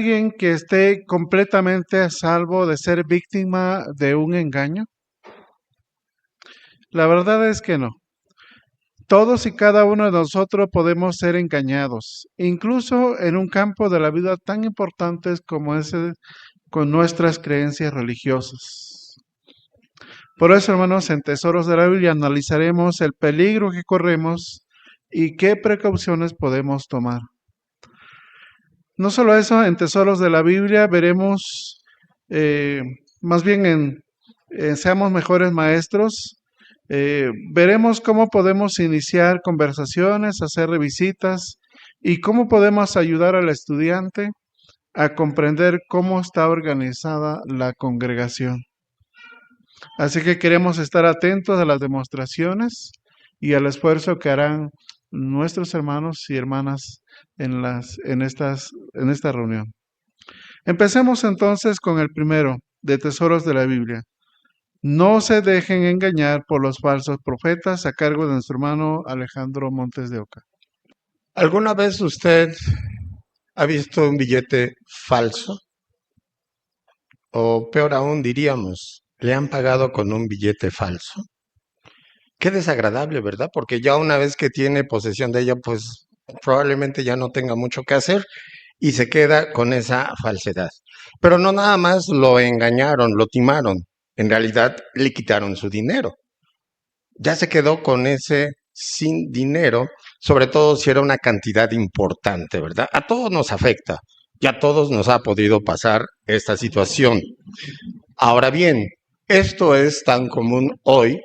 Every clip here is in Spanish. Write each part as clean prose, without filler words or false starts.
¿Alguien que esté completamente a salvo de ser víctima de un engaño? La verdad es que no. Todos y cada uno de nosotros podemos ser engañados, incluso en un campo de la vida tan importantes como ese con nuestras creencias religiosas. Por eso, hermanos, en Tesoros de la Biblia analizaremos el peligro que corremos y qué precauciones podemos tomar. No solo eso, en Tesoros de la Biblia veremos, eh, más bien en Seamos Mejores Maestros, veremos cómo podemos iniciar conversaciones, hacer visitas y cómo podemos ayudar al estudiante a comprender cómo está organizada la congregación. Así que queremos estar atentos a las demostraciones y al esfuerzo que harán nuestros hermanos y hermanas en esta reunión. Empecemos entonces con el primero de Tesoros de la Biblia. No se dejen engañar por los falsos profetas, a cargo de nuestro hermano Alejandro Montes de Oca. ¿Alguna vez usted ha visto un billete falso? O peor aún, diríamos, ¿le han pagado con un billete falso? Qué desagradable, ¿verdad? Porque ya una vez que tiene posesión de ella, pues probablemente ya no tenga mucho que hacer y se queda con esa falsedad. Pero no nada más lo engañaron, lo timaron. En realidad le quitaron su dinero. Ya se quedó con ese sin dinero, sobre todo si era una cantidad importante, ¿verdad? A todos nos afecta y a todos nos ha podido pasar esta situación. Ahora bien, esto es tan común hoy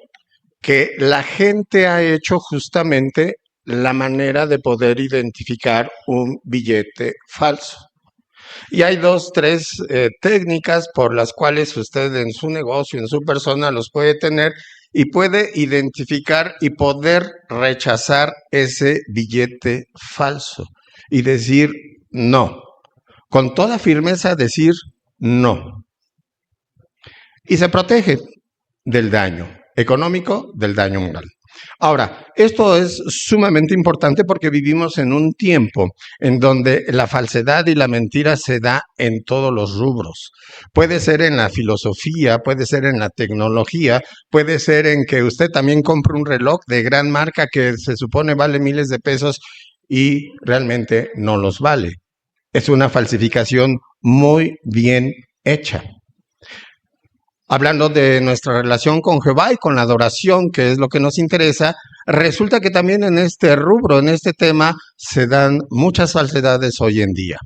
que la gente ha hecho justamente la manera de poder identificar un billete falso. Y hay dos, tres técnicas por las cuales usted en su negocio, en su persona, los puede tener y puede identificar y poder rechazar ese billete falso y decir no. Con toda firmeza decir no. Y se protege del daño económico, del daño moral. Ahora, esto es sumamente importante porque vivimos en un tiempo en donde la falsedad y la mentira se da en todos los rubros. Puede ser en la filosofía, puede ser en la tecnología, puede ser en que usted también compre un reloj de gran marca que se supone vale miles de pesos y realmente no los vale. Es una falsificación muy bien hecha. Hablando de nuestra relación con Jehová y con la adoración, que es lo que nos interesa, resulta que también en este rubro, en este tema, se dan muchas falsedades hoy en día.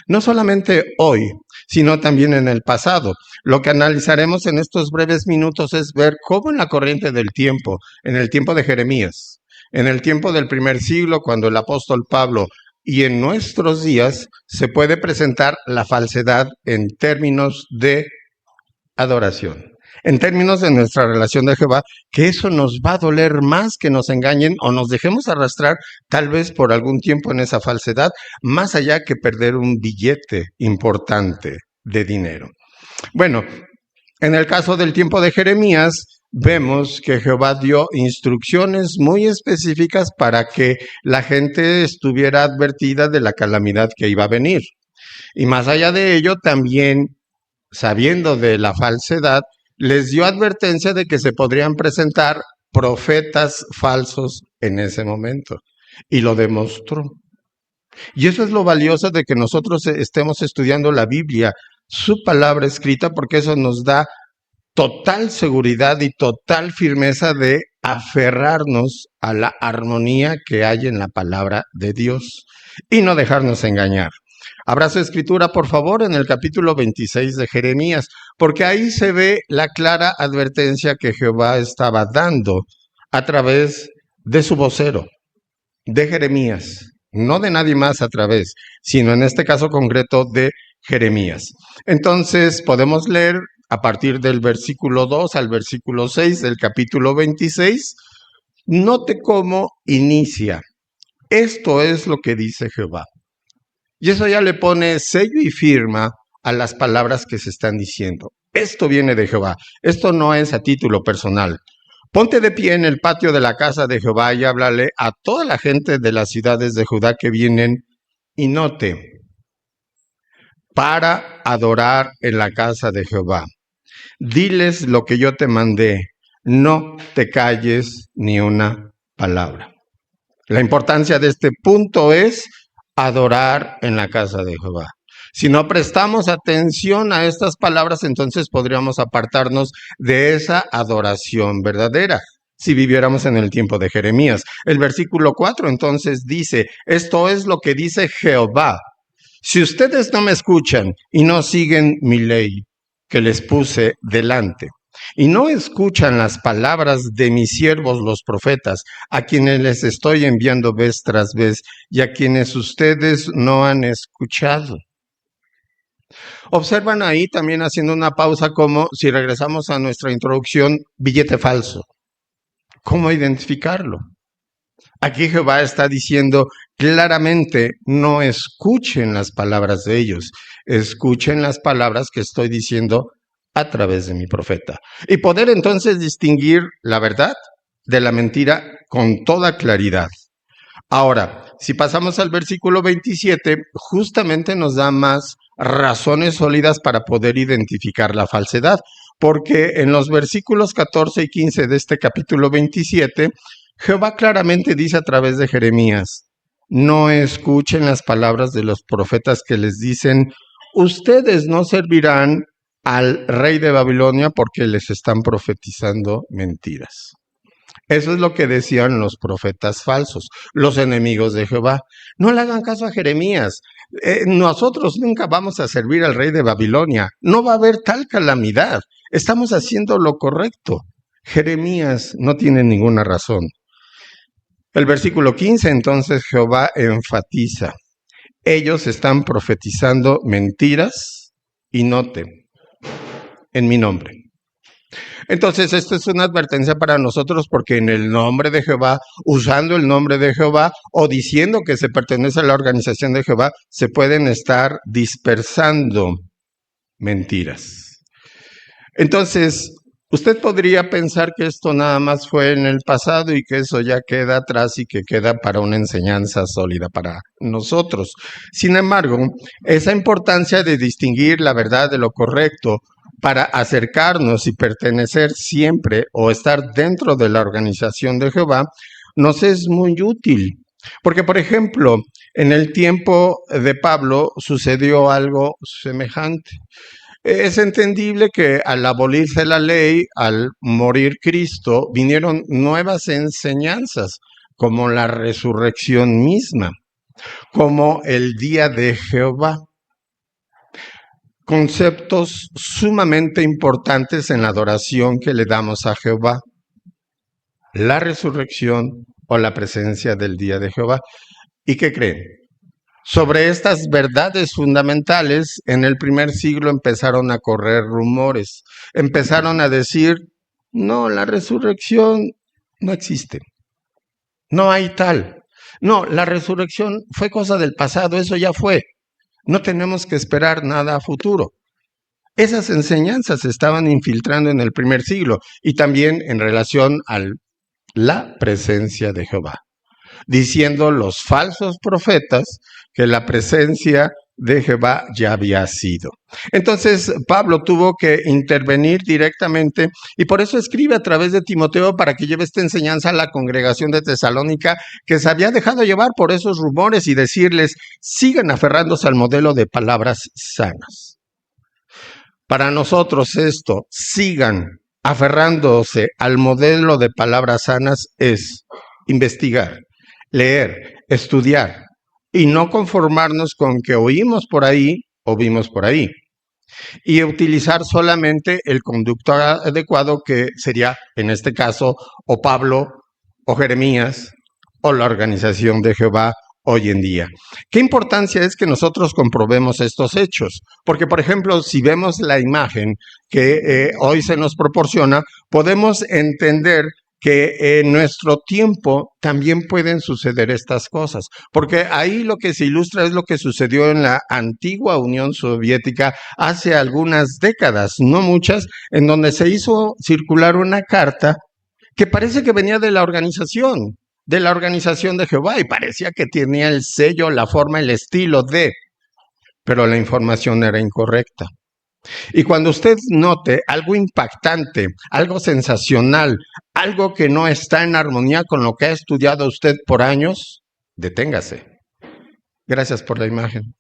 No solamente hoy, sino también en el pasado. Lo que analizaremos en estos breves minutos es ver cómo en la corriente del tiempo, en el tiempo de Jeremías, en el tiempo del primer siglo, cuando el apóstol Pablo y en nuestros días se puede presentar la falsedad en términos de adoración. En términos de nuestra relación de Jehová, que eso nos va a doler más que nos engañen o nos dejemos arrastrar tal vez por algún tiempo en esa falsedad, más allá que perder un billete importante de dinero. Bueno, en el caso del tiempo de Jeremías, vemos que Jehová dio instrucciones muy específicas para que la gente estuviera advertida de la calamidad que iba a venir. Y más allá de ello, también sabiendo de la falsedad, les dio advertencia de que se podrían presentar profetas falsos en ese momento. Y lo demostró. Y eso es lo valioso de que nosotros estemos estudiando la Biblia, su palabra escrita, porque eso nos da total seguridad y total firmeza de aferrarnos a la armonía que hay en la palabra de Dios y no dejarnos engañar. Abra su escritura, por favor, en el capítulo 26 de Jeremías, porque ahí se ve la clara advertencia que Jehová estaba dando a través de su vocero, de Jeremías, no de nadie más a través, sino en este caso concreto de Jeremías. Entonces podemos leer a partir del versículo 2 al versículo 6 del capítulo 26. Note cómo inicia. Esto es lo que dice Jehová. Y eso ya le pone sello y firma a las palabras que se están diciendo. Esto viene de Jehová. Esto no es a título personal. Ponte de pie en el patio de la casa de Jehová y háblale a toda la gente de las ciudades de Judá que vienen y note. para adorar en la casa de Jehová. Diles lo que yo te mandé, no te calles ni una palabra. La importancia de este punto es adorar en la casa de Jehová. Si no prestamos atención a estas palabras, entonces podríamos apartarnos de esa adoración verdadera. Si viviéramos en el tiempo de Jeremías. El versículo 4 entonces dice, esto es lo que dice Jehová. Si ustedes no me escuchan y no siguen mi ley que les puse delante, y no escuchan las palabras de mis siervos los profetas, a quienes les estoy enviando vez tras vez, y a quienes ustedes no han escuchado. Observan ahí también haciendo una pausa como si regresamos a nuestra introducción, billete falso. ¿Cómo identificarlo? Aquí Jehová está diciendo claramente, no escuchen las palabras de ellos, escuchen las palabras que estoy diciendo a través de mi profeta. Y poder entonces distinguir la verdad de la mentira con toda claridad. Ahora, si pasamos al versículo 27, justamente nos da más razones sólidas para poder identificar la falsedad, porque en los versículos 14 y 15 de este capítulo 27, Jehová claramente dice a través de Jeremías, no escuchen las palabras de los profetas que les dicen, ustedes no servirán al rey de Babilonia porque les están profetizando mentiras. Eso es lo que decían los profetas falsos, los enemigos de Jehová. No le hagan caso a Jeremías. Nosotros nunca vamos a servir al rey de Babilonia. No va a haber tal calamidad. Estamos haciendo lo correcto. Jeremías no tiene ninguna razón. El versículo 15, entonces Jehová enfatiza. Ellos están profetizando mentiras y noten, en mi nombre. Entonces, esto es una advertencia para nosotros porque en el nombre de Jehová, usando el nombre de Jehová o diciendo que se pertenece a la organización de Jehová, se pueden estar dispersando mentiras. Entonces, usted podría pensar que esto nada más fue en el pasado y que eso ya queda atrás y que queda para una enseñanza sólida para nosotros. Sin embargo, esa importancia de distinguir la verdad de lo correcto para acercarnos y pertenecer siempre o estar dentro de la organización de Jehová, nos es muy útil. Porque, por ejemplo, en el tiempo de Pablo sucedió algo semejante. Es entendible que al abolirse la ley, al morir Cristo, vinieron nuevas enseñanzas, como la resurrección misma, como el día de Jehová. Conceptos sumamente importantes en la adoración que le damos a Jehová. La resurrección o la presencia del día de Jehová. ¿Y qué creen? Sobre estas verdades fundamentales, en el primer siglo empezaron a correr rumores. Empezaron a decir, no, la resurrección no existe. No hay tal. No, la resurrección fue cosa del pasado, eso ya fue. No tenemos que esperar nada a futuro. Esas enseñanzas se estaban infiltrando en el primer siglo y también en relación a la presencia de Jehová, diciendo los falsos profetas que la presencia de Jehová ya había sido. Entonces Pablo tuvo que intervenir directamente y por eso escribe a través de Timoteo para que lleve esta enseñanza a la congregación de Tesalónica que se había dejado llevar por esos rumores y decirles, sigan aferrándose al modelo de palabras sanas. Para nosotros esto, sigan aferrándose al modelo de palabras sanas es investigar, leer, estudiar y no conformarnos con que oímos por ahí o vimos por ahí y utilizar solamente el conducto adecuado que sería en este caso o Pablo o Jeremías o la organización de Jehová hoy en día. ¿Qué importancia es que nosotros comprobemos estos hechos? Porque, por ejemplo, si vemos la imagen que hoy se nos proporciona, podemos entender que en nuestro tiempo también pueden suceder estas cosas, porque ahí lo que se ilustra es lo que sucedió en la antigua Unión Soviética hace algunas décadas, no muchas, en donde se hizo circular una carta que parece que venía de la organización de Jehová y parecía que tenía el sello, la forma, el estilo de, pero la información era incorrecta. Y cuando usted note algo impactante, algo sensacional, algo que no está en armonía con lo que ha estudiado usted por años, deténgase. Gracias por la imagen.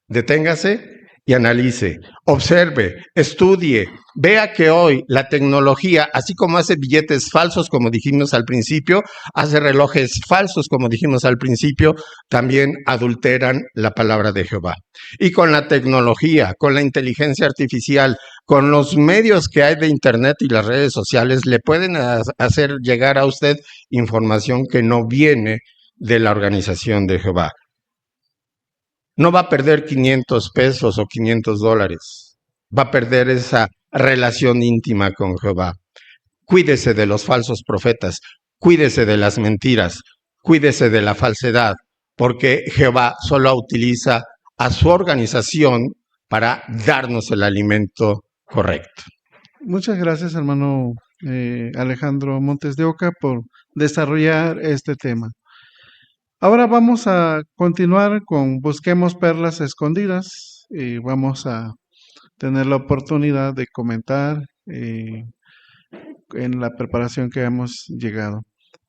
Deténgase y analice, observe, estudie, vea que hoy la tecnología, así como hace billetes falsos, como dijimos al principio, hace relojes falsos, como dijimos al principio, también adulteran la palabra de Jehová. Y con la tecnología, con la inteligencia artificial, con los medios que hay de Internet y las redes sociales, le pueden hacer llegar a usted información que no viene de la organización de Jehová. No va a perder 500 pesos o 500 dólares. Va a perder esa relación íntima con Jehová. Cuídese de los falsos profetas, cuídese de las mentiras, cuídese de la falsedad, porque Jehová solo utiliza a su organización para darnos el alimento correcto. Muchas gracias, hermano Alejandro Montes de Oca, por desarrollar este tema. Ahora vamos a continuar con Busquemos Perlas Escondidas y vamos a tener la oportunidad de comentar en la preparación que hemos llegado.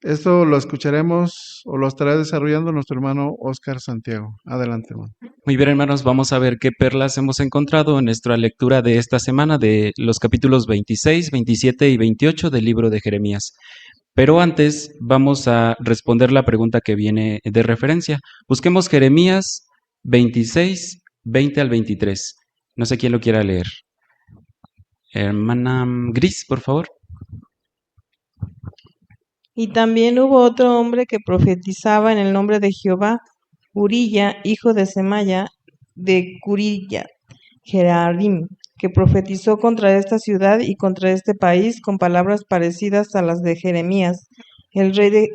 Esto lo escucharemos o lo estará desarrollando nuestro hermano Oscar Santiago. Adelante, hermano. Muy bien, hermanos, vamos a ver qué perlas hemos encontrado en nuestra lectura de esta semana de los capítulos 26, 27 y 28 del libro de Jeremías. Pero antes vamos a responder la pregunta que viene de referencia. Busquemos Jeremías 26, 20 al 23. No sé quién lo quiera leer. Hermana Gris, por favor. Y también hubo otro hombre que profetizaba en el nombre de Jehová, Urilla, hijo de Semaya, de Curilla, Jerarim, que profetizó contra esta ciudad y contra este país con palabras parecidas a las de Jeremías. El rey de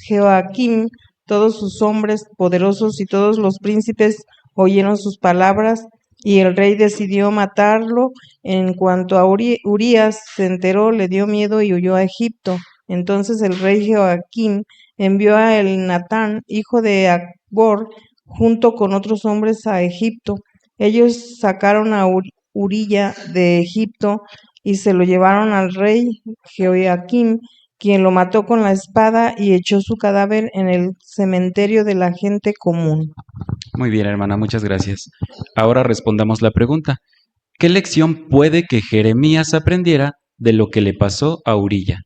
Joaquim, todos sus hombres poderosos y todos los príncipes oyeron sus palabras, y el rey decidió matarlo. En cuanto a Urías se enteró, le dio miedo y huyó a Egipto. Entonces el rey Joaquim envió a Elnatán, hijo de Acbor, junto con otros hombres a Egipto. Ellos sacaron a Urilla de Egipto y se lo llevaron al rey Joaquim, quien lo mató con la espada y echó su cadáver en el cementerio de la gente común. Muy bien, hermana, muchas gracias. Ahora respondamos la pregunta. ¿Qué lección puede que Jeremías aprendiera de lo que le pasó a Urilla?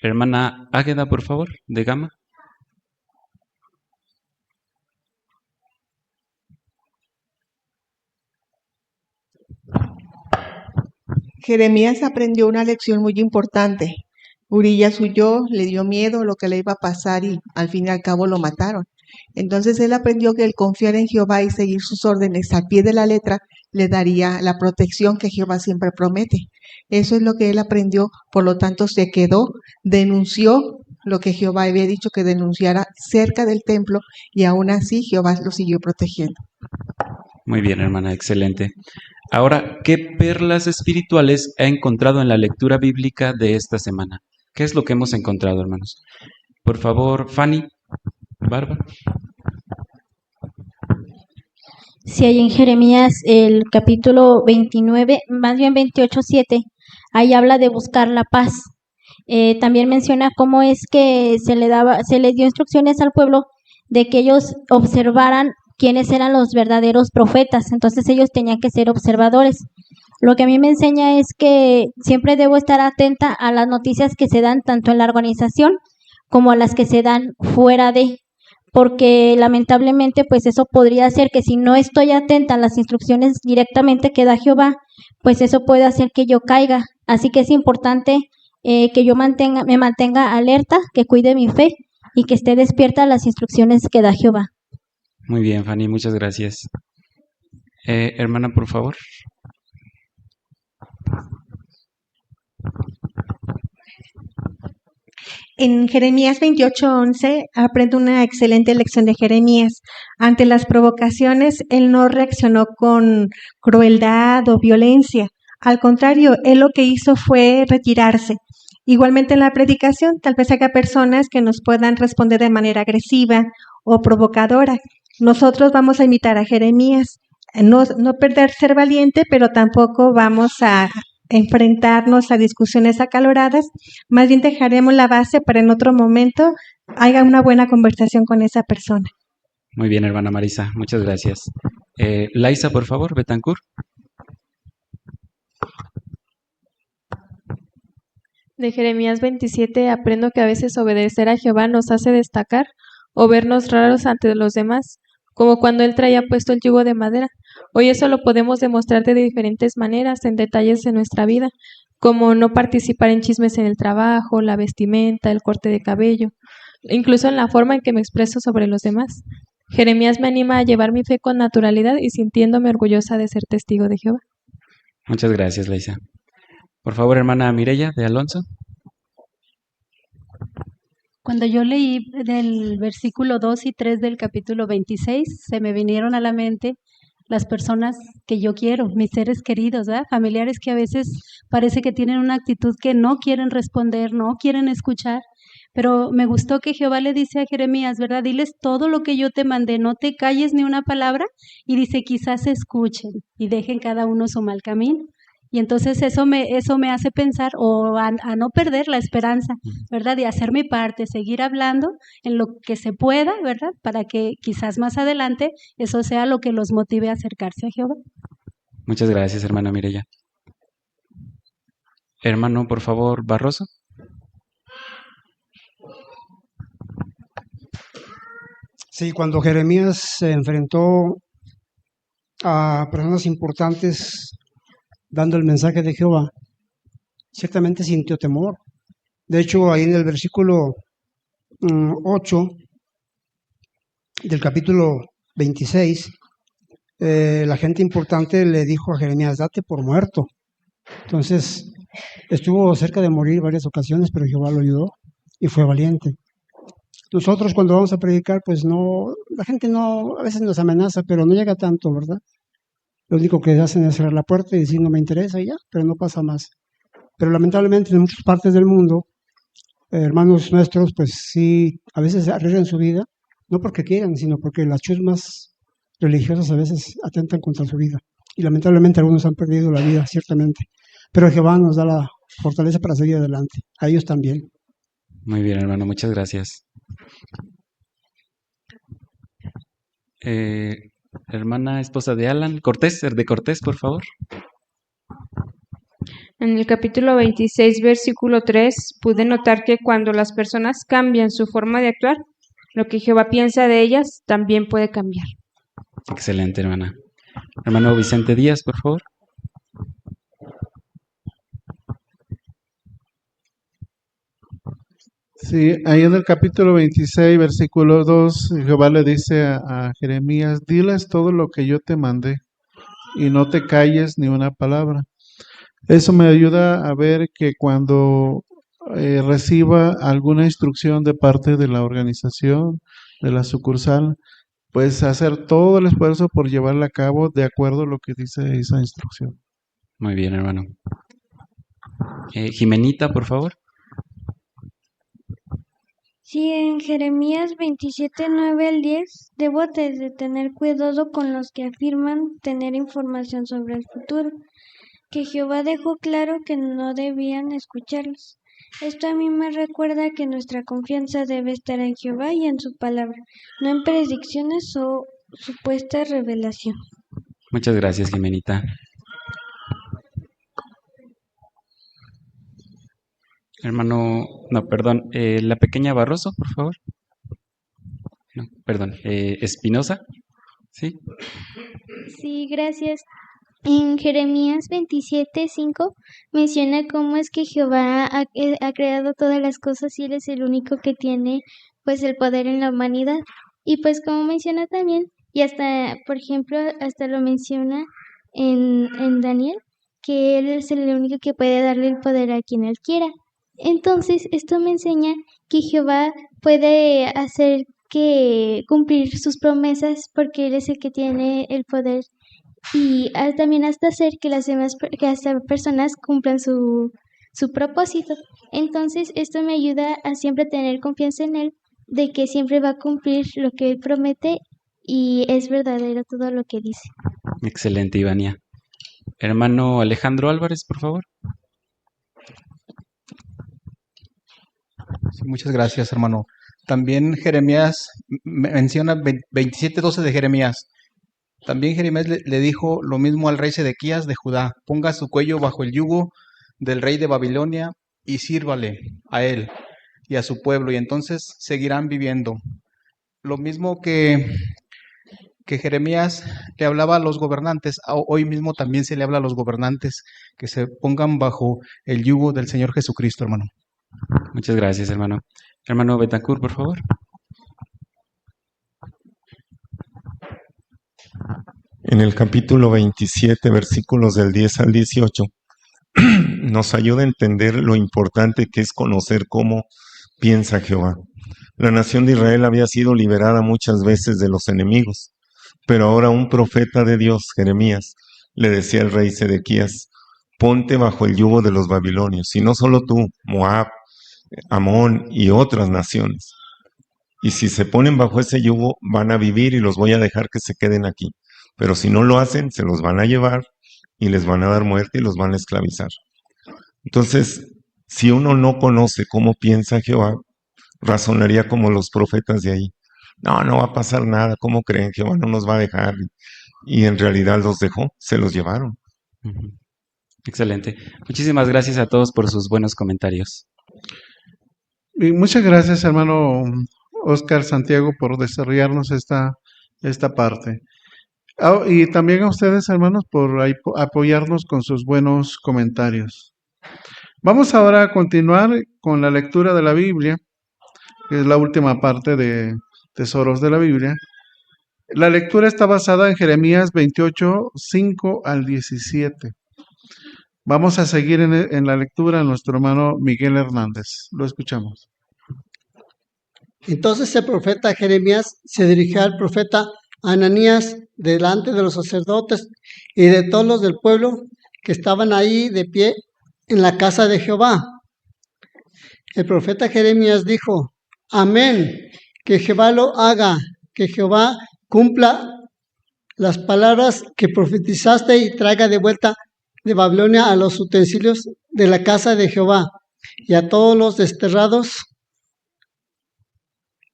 Hermana Águeda, por favor, de Gama. Jeremías aprendió una lección muy importante. Urías huyó, le dio miedo lo que le iba a pasar y al fin y al cabo lo mataron. Entonces él aprendió que el confiar en Jehová y seguir sus órdenes al pie de la letra le daría la protección que Jehová siempre promete. Eso es lo que él aprendió, por lo tanto se quedó, denunció lo que Jehová había dicho que denunciara cerca del templo y aún así Jehová lo siguió protegiendo. Muy bien, hermana, excelente. Ahora, ¿qué perlas espirituales ha encontrado en la lectura bíblica de esta semana? ¿Qué es lo que hemos encontrado, hermanos? Por favor, Fanny, Bárbara. Si hay en Jeremías el capítulo 29, más bien 28:7, ahí habla de buscar la paz. También menciona cómo es que se les dio instrucciones al pueblo de que ellos observaran quiénes eran los verdaderos profetas. Entonces ellos tenían que ser observadores. Lo que a mí me enseña es que siempre debo estar atenta a las noticias que se dan tanto en la organización como a las que se dan fuera de, porque lamentablemente pues eso podría hacer que si no estoy atenta a las instrucciones directamente que da Jehová, pues eso puede hacer que yo caiga. Así que es importante que yo me mantenga alerta, que cuide mi fe y que esté despierta a las instrucciones que da Jehová. Muy bien, Fanny, muchas gracias. Hermana, por favor. En Jeremías 28:11 aprendo una excelente lección de Jeremías. Ante las provocaciones, él no reaccionó con crueldad o violencia. Al contrario, él lo que hizo fue retirarse. Igualmente en la predicación, tal vez haya personas que nos puedan responder de manera agresiva o provocadora. Nosotros vamos a imitar a Jeremías, no perder ser valiente, pero tampoco vamos a enfrentarnos a discusiones acaloradas, más bien dejaremos la base para en otro momento haya una buena conversación con esa persona. Muy bien, hermana Marisa, muchas gracias. Laisa, por favor, Betancourt. De Jeremías 27 aprendo que a veces obedecer a Jehová nos hace destacar o vernos raros ante los demás, como cuando él traía puesto el yugo de madera. Hoy eso lo podemos demostrar de diferentes maneras, en detalles de nuestra vida, como no participar en chismes en el trabajo, la vestimenta, el corte de cabello, incluso en la forma en que me expreso sobre los demás. Jeremías me anima a llevar mi fe con naturalidad y sintiéndome orgullosa de ser testigo de Jehová. Muchas gracias, Laisa. Por favor, hermana Mireya de Alonso. Cuando yo leí del versículo 2 y 3 del capítulo 26, se me vinieron a la mente las personas que yo quiero, mis seres queridos, ¿verdad? Familiares que a veces parece que tienen una actitud que no quieren responder, no quieren escuchar, pero me gustó que Jehová le dice a Jeremías, ¿verdad? Diles todo lo que yo te mandé, no te calles ni una palabra, y dice quizás escuchen y dejen cada uno su mal camino. Y entonces eso me hace pensar a no perder la esperanza, ¿verdad? De hacer mi parte, seguir hablando en lo que se pueda, ¿verdad? Para que quizás más adelante eso sea lo que los motive a acercarse a Jehová. Muchas gracias, hermana Mireya. Hermano, por favor, Barroso. Sí, cuando Jeremías se enfrentó a personas importantes dando el mensaje de Jehová, ciertamente sintió temor. De hecho, ahí en el versículo 8 del capítulo 26, la gente importante le dijo a Jeremías, date por muerto. Entonces, estuvo cerca de morir varias ocasiones, pero Jehová lo ayudó y fue valiente. Nosotros cuando vamos a predicar, pues no, la gente no, a veces nos amenaza, pero no llega tanto, ¿verdad? Lo único que hacen es cerrar la puerta y decir no me interesa y ya, pero no pasa más. Pero lamentablemente en muchas partes del mundo, hermanos nuestros, pues sí, a veces arriesgan su vida, no porque quieran, sino porque las chusmas religiosas a veces atentan contra su vida. Y lamentablemente algunos han perdido la vida, ciertamente. Pero Jehová nos da la fortaleza para seguir adelante. A ellos también. Muy bien, hermano, muchas gracias. Hermana esposa de Alan, Cortés, de Cortés, por favor. En el capítulo 26, versículo 3, pude notar que cuando las personas cambian su forma de actuar, lo que Jehová piensa de ellas también puede cambiar. Excelente, hermana. Hermano Vicente Díaz, por favor. Sí, ahí en el capítulo 26, versículo 2, Jehová le dice a Jeremías, diles todo lo que yo te mandé y no te calles ni una palabra. Eso me ayuda a ver que cuando reciba alguna instrucción de parte de la organización, de la sucursal, pues hacer todo el esfuerzo por llevarla a cabo de acuerdo a lo que dice esa instrucción. Muy bien, hermano. Jimenita, por favor. Sí, en Jeremías 27, 9 al 10, debo de tener cuidado con los que afirman tener información sobre el futuro, que Jehová dejó claro que no debían escucharlos. Esto a mí me recuerda que nuestra confianza debe estar en Jehová y en su palabra, no en predicciones o supuesta revelación. Muchas gracias, Jimenita. Hermano, no, perdón, la pequeña Barroso, por favor. No, perdón, Espinosa, ¿sí? Sí, gracias. En Jeremías 27:5 menciona cómo es que Jehová ha creado todas las cosas y Él es el único que tiene pues el poder en la humanidad. Y pues como menciona también, y hasta, por ejemplo, hasta lo menciona en Daniel, que Él es el único que puede darle el poder a quien Él quiera. Entonces, esto me enseña que Jehová puede hacer que cumplir sus promesas porque Él es el que tiene el poder y también hasta hacer que las demás personas cumplan su propósito. Entonces, esto me ayuda a siempre tener confianza en Él de que siempre va a cumplir lo que él promete y es verdadero todo lo que dice. Excelente, Ivania. Hermano Alejandro Álvarez, por favor. Sí, muchas gracias, hermano. También Jeremías menciona 27:12 de Jeremías. También Jeremías le dijo lo mismo al rey Sedequías de Judá: ponga su cuello bajo el yugo del rey de Babilonia y sírvale a él y a su pueblo, y entonces seguirán viviendo. Lo mismo que Jeremías le hablaba a los gobernantes, hoy mismo también se le habla a los gobernantes que se pongan bajo el yugo del Señor Jesucristo, hermano. Muchas gracias, hermano. Hermano Betancourt, por favor. En el capítulo 27, versículos del 10 al 18, nos ayuda a entender lo importante que es conocer cómo piensa Jehová. La nación de Israel había sido liberada muchas veces de los enemigos, pero ahora un profeta de Dios, Jeremías, le decía al rey Sedequías: ponte bajo el yugo de los babilonios, y no solo tú, Moab, Amón y otras naciones. Y si se ponen bajo ese yugo, van a vivir y los voy a dejar que se queden aquí. Pero si no lo hacen, se los van a llevar y les van a dar muerte y los van a esclavizar. Entonces, si uno no conoce cómo piensa Jehová, razonaría como los profetas de ahí: no va a pasar nada, ¿cómo creen? Jehová no nos va a dejar. Y en realidad los dejó, se los llevaron. Excelente. Muchísimas gracias a todos por sus buenos comentarios. Y muchas gracias, hermano Oscar Santiago, por desarrollarnos esta parte. Y también a ustedes, hermanos, por apoyarnos con sus buenos comentarios. Vamos ahora a continuar con la lectura de la Biblia, que es la última parte de Tesoros de la Biblia. La lectura está basada en Jeremías 28, 5 al 17. Vamos a seguir en la lectura a nuestro hermano Miguel Hernández. Lo escuchamos. Entonces el profeta Jeremías se dirigió al profeta Ananías delante de los sacerdotes y de todos los del pueblo que estaban ahí de pie en la casa de Jehová. El profeta Jeremías dijo: amén, que Jehová lo haga, que Jehová cumpla las palabras que profetizaste y traiga de vuelta de Babilonia a los utensilios de la casa de Jehová y a todos los desterrados.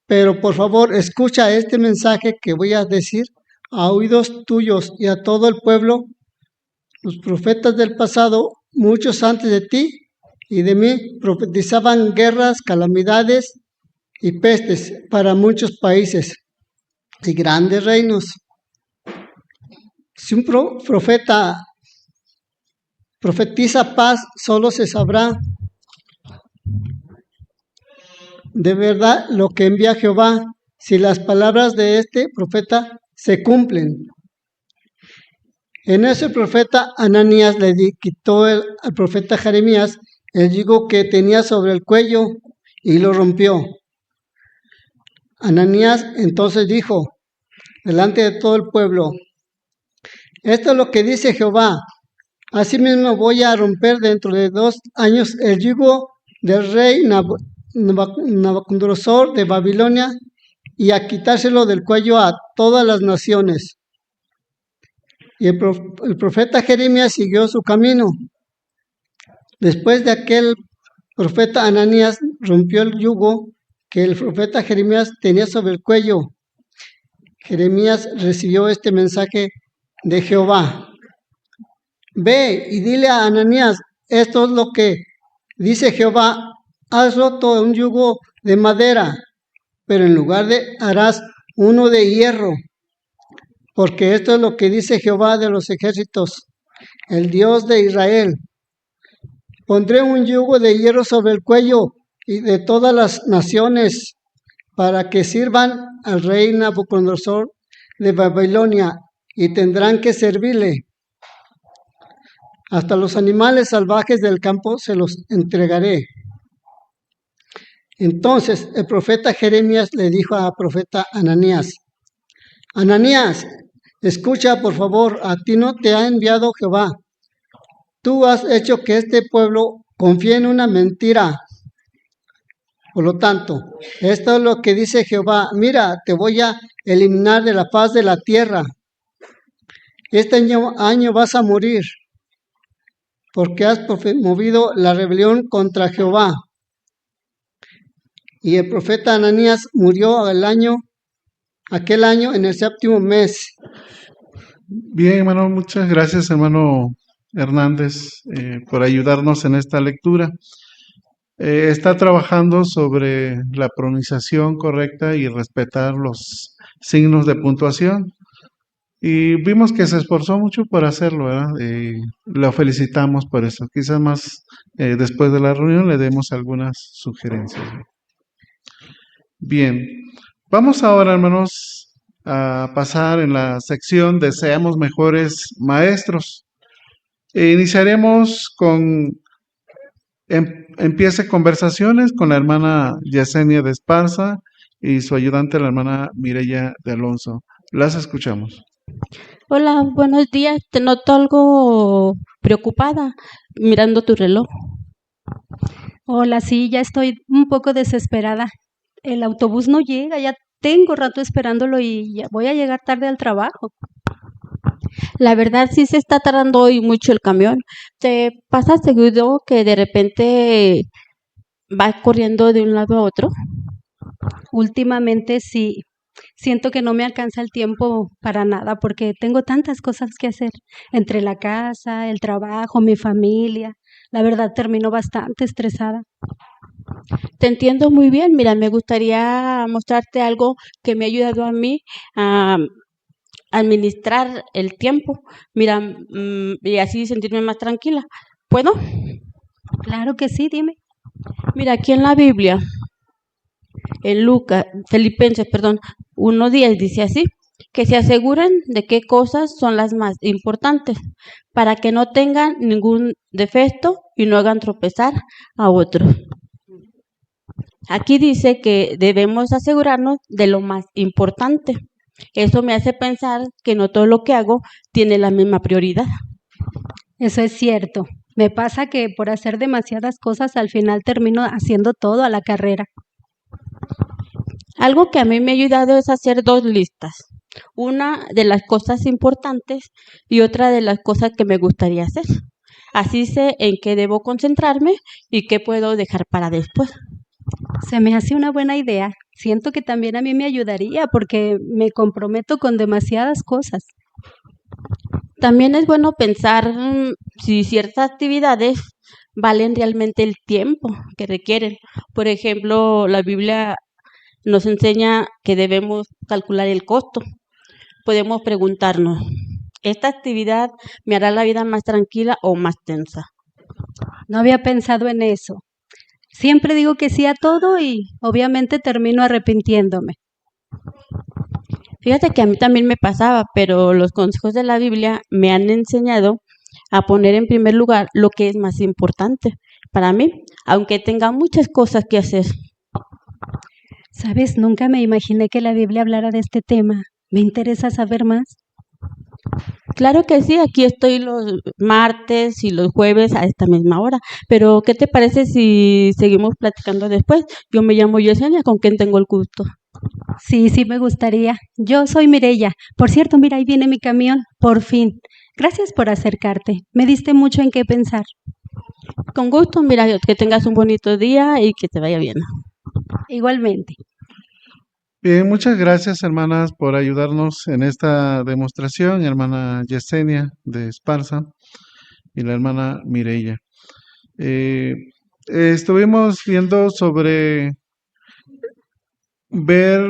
Pero por favor, escucha este mensaje que voy a decir a oídos tuyos y a todo el pueblo. Los profetas del pasado, muchos antes de ti y de mí, profetizaban guerras, calamidades y pestes para muchos países y grandes reinos. Si un profeta profetiza paz, solo se sabrá de verdad lo que envía Jehová, si las palabras de este profeta se cumplen. En ese profeta Ananías le quitó al profeta Jeremías el yugo que tenía sobre el cuello y lo rompió. Ananías entonces dijo delante de todo el pueblo: esto es lo que dice Jehová: asimismo voy a romper dentro de 2 años el yugo del rey Nabucodonosor de Babilonia y a quitárselo del cuello a todas las naciones. Y el profeta Jeremías siguió su camino. Después de aquel profeta Ananías rompió el yugo que el profeta Jeremías tenía sobre el cuello. Jeremías recibió este mensaje de Jehová: ve y dile a Ananías, esto es lo que dice Jehová: has roto un yugo de madera, pero en lugar de harás uno de hierro. Porque esto es lo que dice Jehová de los ejércitos, el Dios de Israel: pondré un yugo de hierro sobre el cuello y de todas las naciones, para que sirvan al rey Nabucodonosor de Babilonia, y tendrán que servirle. Hasta los animales salvajes del campo se los entregaré. Entonces el profeta Jeremías le dijo al profeta Ananías: Ananías, escucha por favor, a ti no te ha enviado Jehová. Tú has hecho que este pueblo confíe en una mentira. Por lo tanto, esto es lo que dice Jehová: mira, te voy a eliminar de la faz de la tierra. Este año vas a morir, porque has movido la rebelión contra Jehová. Y el profeta Ananías murió aquel año en el 7º mes. Bien, hermano, muchas gracias, hermano Hernández, por ayudarnos en esta lectura. Está trabajando sobre la pronunciación correcta y respetar los signos de puntuación. Y vimos que se esforzó mucho por hacerlo, ¿verdad? Lo felicitamos por eso. Quizás más después de la reunión le demos algunas sugerencias. Bien, vamos ahora, hermanos, a pasar en la sección de Seamos Mejores Maestros. Iniciaremos con Empiece conversaciones con la hermana Yesenia de Esparza y su ayudante, la hermana Mireya de Alonso. Las escuchamos. Hola, buenos días. Te noto algo preocupada mirando tu reloj. Hola, sí, ya estoy un poco desesperada. El autobús no llega, ya tengo rato esperándolo y ya voy a llegar tarde al trabajo. La verdad sí se está tardando hoy mucho el camión. ¿Te pasa seguido que de repente va corriendo de un lado a otro? Últimamente sí, siento que no me alcanza el tiempo para nada porque tengo tantas cosas que hacer entre la casa, el trabajo, mi familia. La verdad termino bastante estresada. Te entiendo muy bien. Mira, me gustaría mostrarte algo que me ha ayudado a mí a administrar el tiempo. Mira, y así sentirme más tranquila. ¿Puedo? Claro que sí, dime. Mira, aquí en la Biblia, en Filipenses, 1:10 dice así, que se aseguren de qué cosas son las más importantes, para que no tengan ningún defecto y no hagan tropezar a otros. Aquí dice que debemos asegurarnos de lo más importante. Eso me hace pensar que no todo lo que hago tiene la misma prioridad. Eso es cierto. Me pasa que por hacer demasiadas cosas al final termino haciendo todo a la carrera. Algo que a mí me ha ayudado es hacer 2 listas. Una de las cosas importantes y otra de las cosas que me gustaría hacer. Así sé en qué debo concentrarme y qué puedo dejar para después. Se me hace una buena idea. Siento que también a mí me ayudaría porque me comprometo con demasiadas cosas. También es bueno pensar si ciertas actividades valen realmente el tiempo que requieren. Por ejemplo, la Biblia nos enseña que debemos calcular el costo. Podemos preguntarnos, ¿esta actividad me hará la vida más tranquila o más tensa? No había pensado en eso. Siempre digo que sí a todo y obviamente termino arrepintiéndome. Fíjate que a mí también me pasaba, pero los consejos de la Biblia me han enseñado a poner en primer lugar lo que es más importante para mí, aunque tenga muchas cosas que hacer. ¿Sabes? Nunca me imaginé que la Biblia hablara de este tema. Me interesa saber más. Claro que sí, aquí estoy los martes y los jueves a esta misma hora, pero ¿qué te parece si seguimos platicando después? Yo me llamo Yesenia, con quien tengo el gusto. Sí, sí me gustaría. Yo soy Mireya. Por cierto, mira, ahí viene mi camión. Por fin. Gracias por acercarte. Me diste mucho en qué pensar. Con gusto, mira, que tengas un bonito día y que te vaya bien. Igualmente. Bien, muchas gracias, hermanas, por ayudarnos en esta demostración, hermana Yesenia de Esparza y la hermana Mireya. Estuvimos viendo sobre ver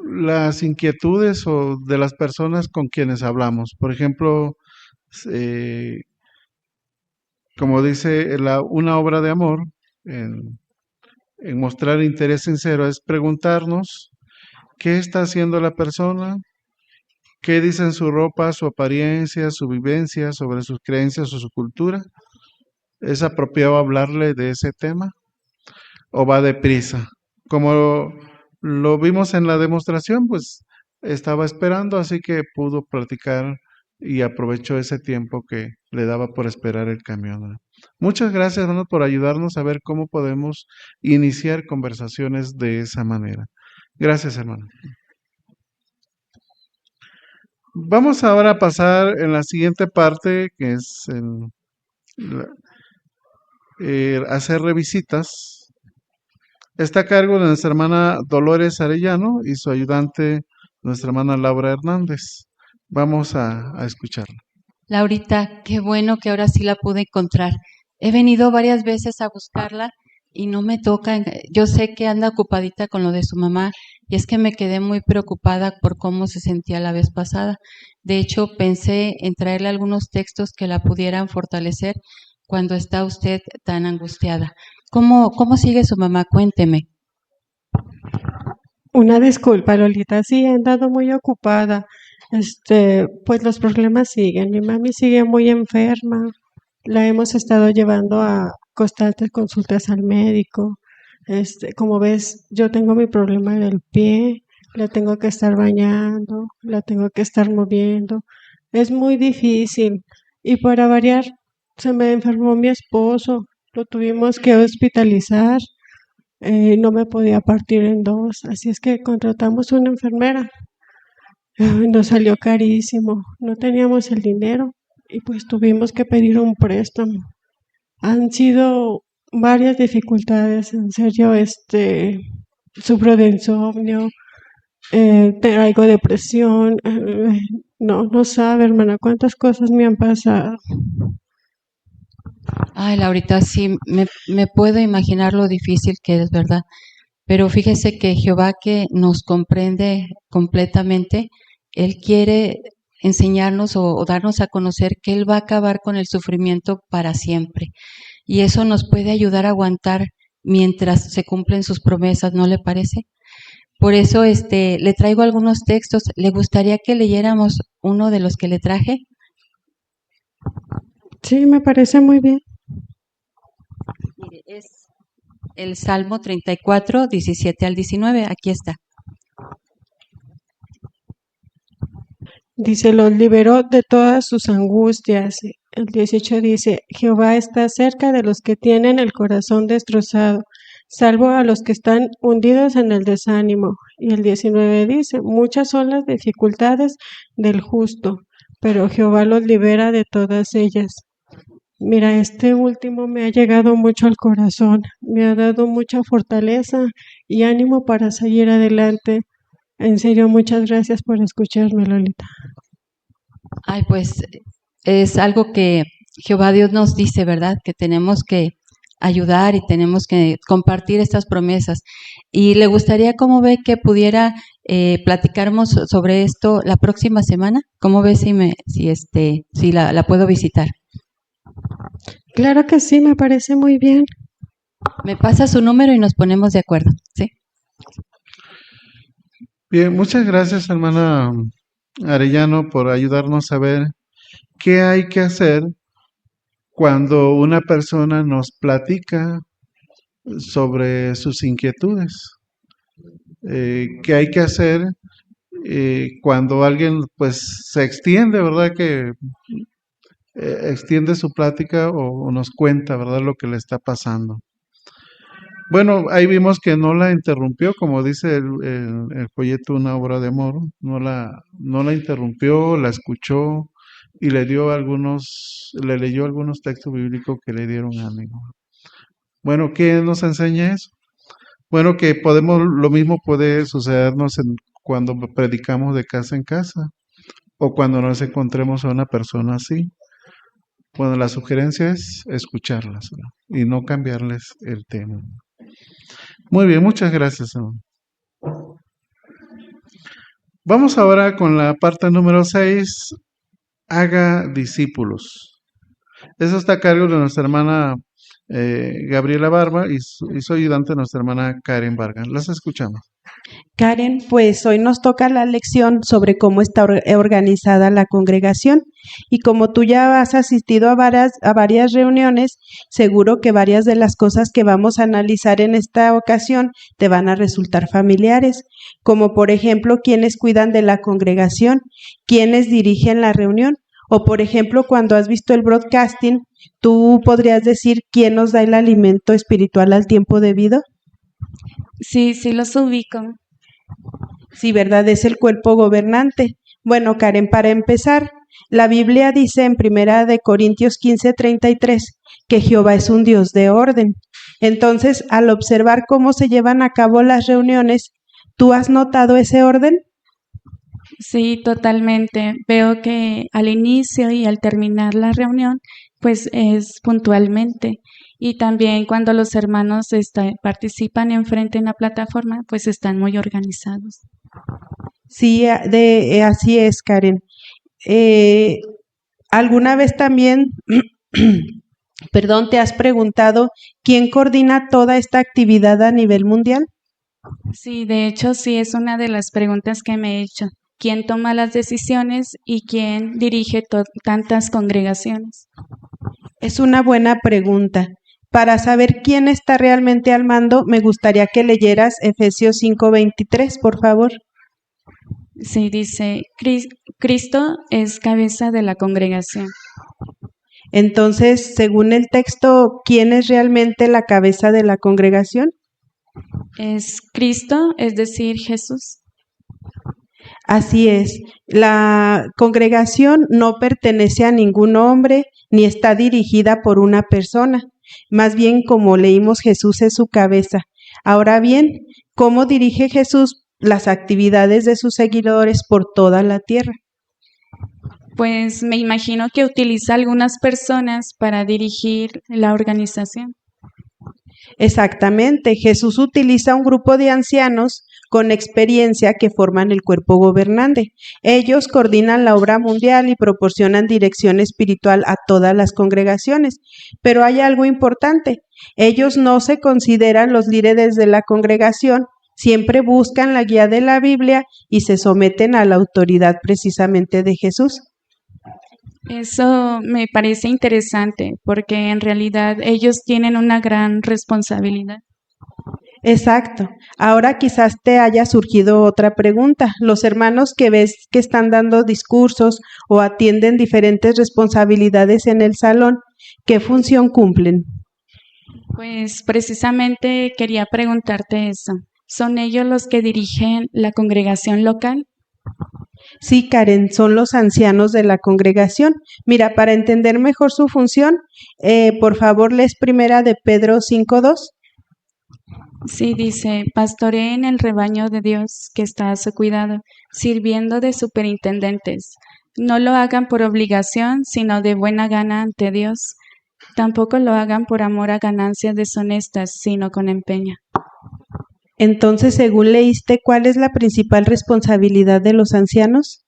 las inquietudes o de las personas con quienes hablamos. Por ejemplo, como dice una obra de amor, en mostrar interés sincero es preguntarnos qué está haciendo la persona, qué dice en su ropa, su apariencia, su vivencia, sobre sus creencias o su cultura. ¿Es apropiado hablarle de ese tema o va deprisa? Como lo vimos en la demostración, pues estaba esperando, así que pudo platicar y aprovechó ese tiempo que le daba por esperar el camión, ¿verdad? Muchas gracias, hermanos, por ayudarnos a ver cómo podemos iniciar conversaciones de esa manera. Gracias, hermano. Vamos ahora a pasar en la siguiente parte, que es hacer revisitas. Está a cargo de nuestra hermana Dolores Arellano y su ayudante, nuestra hermana Laura Hernández. Vamos a escucharla. Laurita, qué bueno que ahora sí la pude encontrar. He venido varias veces a buscarla y no me toca. Yo sé que anda ocupadita con lo de su mamá y es que me quedé muy preocupada por cómo se sentía la vez pasada. De hecho, pensé en traerle algunos textos que la pudieran fortalecer cuando está usted tan angustiada. ¿Cómo sigue su mamá? Cuénteme. Una disculpa, Lolita, sí, he andado muy ocupada. Pues los problemas siguen. Mi mami sigue muy enferma. La hemos estado llevando a constantes consultas al médico. Como ves, yo tengo mi problema del pie, la tengo que estar bañando, la tengo que estar moviendo. Es muy difícil. Y para variar, se me enfermó mi esposo. Lo tuvimos que hospitalizar. No me podía partir en dos, así es que contratamos una enfermera. Nos salió carísimo, no teníamos el dinero y pues tuvimos que pedir un préstamo. Han sido varias dificultades, en serio, sufro de insomnio, traigo depresión, no sabe, hermana, cuántas cosas me han pasado. Ay, Laurita, sí, me puedo imaginar lo difícil que es, ¿verdad? Pero fíjese que Jehová, que nos comprende completamente, Él quiere enseñarnos o darnos a conocer que Él va a acabar con el sufrimiento para siempre. Y eso nos puede ayudar a aguantar mientras se cumplen sus promesas, ¿no le parece? Por eso le traigo algunos textos. ¿Le gustaría que leyéramos uno de los que le traje? Sí, me parece muy bien. Mire, es el Salmo 34, 17 al 19. Aquí está. Dice, los liberó de todas sus angustias. El 18 dice, Jehová está cerca de los que tienen el corazón destrozado, salvo a los que están hundidos en el desánimo. Y el 19 dice, muchas son las dificultades del justo, pero Jehová los libera de todas ellas. Mira, este último me ha llegado mucho al corazón, me ha dado mucha fortaleza y ánimo para seguir adelante. En serio, muchas gracias por escucharme, Lolita. Ay, pues es algo que Jehová Dios nos dice, ¿verdad? Que tenemos que ayudar y tenemos que compartir estas promesas. Y le gustaría, ¿cómo ve que pudiera platicarnos sobre esto la próxima semana? ¿Cómo ve si la puedo visitar? Claro que sí, me parece muy bien. Me pasa su número y nos ponemos de acuerdo, ¿sí? Bien, muchas gracias, hermana Arellano, por ayudarnos a ver qué hay que hacer cuando una persona nos platica sobre sus inquietudes. ¿Qué hay que hacer cuando alguien pues se extiende, ¿verdad? Que extiende su plática o nos cuenta, ¿verdad? Lo que le está pasando. Bueno, ahí vimos que no la interrumpió, como dice el folleto Una obra de amor, no la interrumpió, la escuchó y le leyó algunos textos bíblicos que le dieron ánimo. Bueno, ¿qué nos enseña eso? Bueno, que lo mismo puede sucedernos cuando predicamos de casa en casa o cuando nos encontremos a una persona así. Bueno, la sugerencia es escucharlas, ¿no? Y no cambiarles el tema. Muy bien, muchas gracias, hermano. Vamos ahora con la parte número 6, haga discípulos. Eso está a cargo de nuestra hermana Gabriela Barba y su ayudante, nuestra hermana Karen Vargas. Las escuchamos. Karen, pues hoy nos toca la lección sobre cómo está organizada la congregación y como tú ya has asistido a varias reuniones, seguro que varias de las cosas que vamos a analizar en esta ocasión te van a resultar familiares, como por ejemplo quiénes cuidan de la congregación, quiénes dirigen la reunión O por ejemplo, cuando has visto el broadcasting, ¿tú podrías decir quién nos da el alimento espiritual al tiempo debido? Sí, sí los ubico. Sí, ¿verdad? Es el cuerpo gobernante. Bueno, Karen, para empezar, la Biblia dice en 1 Corintios 15:33 que Jehová es un Dios de orden. Entonces, al observar cómo se llevan a cabo las reuniones, ¿tú has notado ese orden? Sí, totalmente. Veo que al inicio y al terminar la reunión, pues es puntualmente. Y también cuando los hermanos participan enfrente en la plataforma, pues están muy organizados. Sí, así es, Karen. ¿Alguna vez también, perdón, te has preguntado quién coordina toda esta actividad a nivel mundial? Sí, de hecho, sí es una de las preguntas que me he hecho. ¿Quién toma las decisiones y quién dirige tantas congregaciones? Es una buena pregunta. Para saber quién está realmente al mando, me gustaría que leyeras Efesios 5:23, por favor. Sí, dice, Cristo es cabeza de la congregación. Entonces, según el texto, ¿quién es realmente la cabeza de la congregación? Es Cristo, es decir, Jesús. Así es. La congregación no pertenece a ningún hombre ni está dirigida por una persona. Más bien, como leímos, Jesús es su cabeza. Ahora bien, ¿cómo dirige Jesús las actividades de sus seguidores por toda la tierra? Pues me imagino que utiliza algunas personas para dirigir la organización. Exactamente, Jesús utiliza un grupo de ancianos con experiencia que forman el cuerpo gobernante. Ellos coordinan la obra mundial y proporcionan dirección espiritual a todas las congregaciones. Pero hay algo importante, ellos no se consideran los líderes de la congregación, siempre buscan la guía de la Biblia y se someten a la autoridad precisamente de Jesús. Eso me parece interesante porque en realidad ellos tienen una gran responsabilidad. Exacto. Ahora quizás te haya surgido otra pregunta. Los hermanos que ves que están dando discursos o atienden diferentes responsabilidades en el salón, ¿qué función cumplen? Pues precisamente quería preguntarte eso. ¿Son ellos los que dirigen la congregación local? Sí, Karen, son los ancianos de la congregación. Mira, para entender mejor su función, por favor, lees 1 de Pedro 5:2. Sí, dice, pastoreen el rebaño de Dios que está a su cuidado, sirviendo de superintendentes. No lo hagan por obligación, sino de buena gana ante Dios. Tampoco lo hagan por amor a ganancias deshonestas, sino con empeño. Entonces, según leíste, ¿cuál es la principal responsabilidad de los ancianos?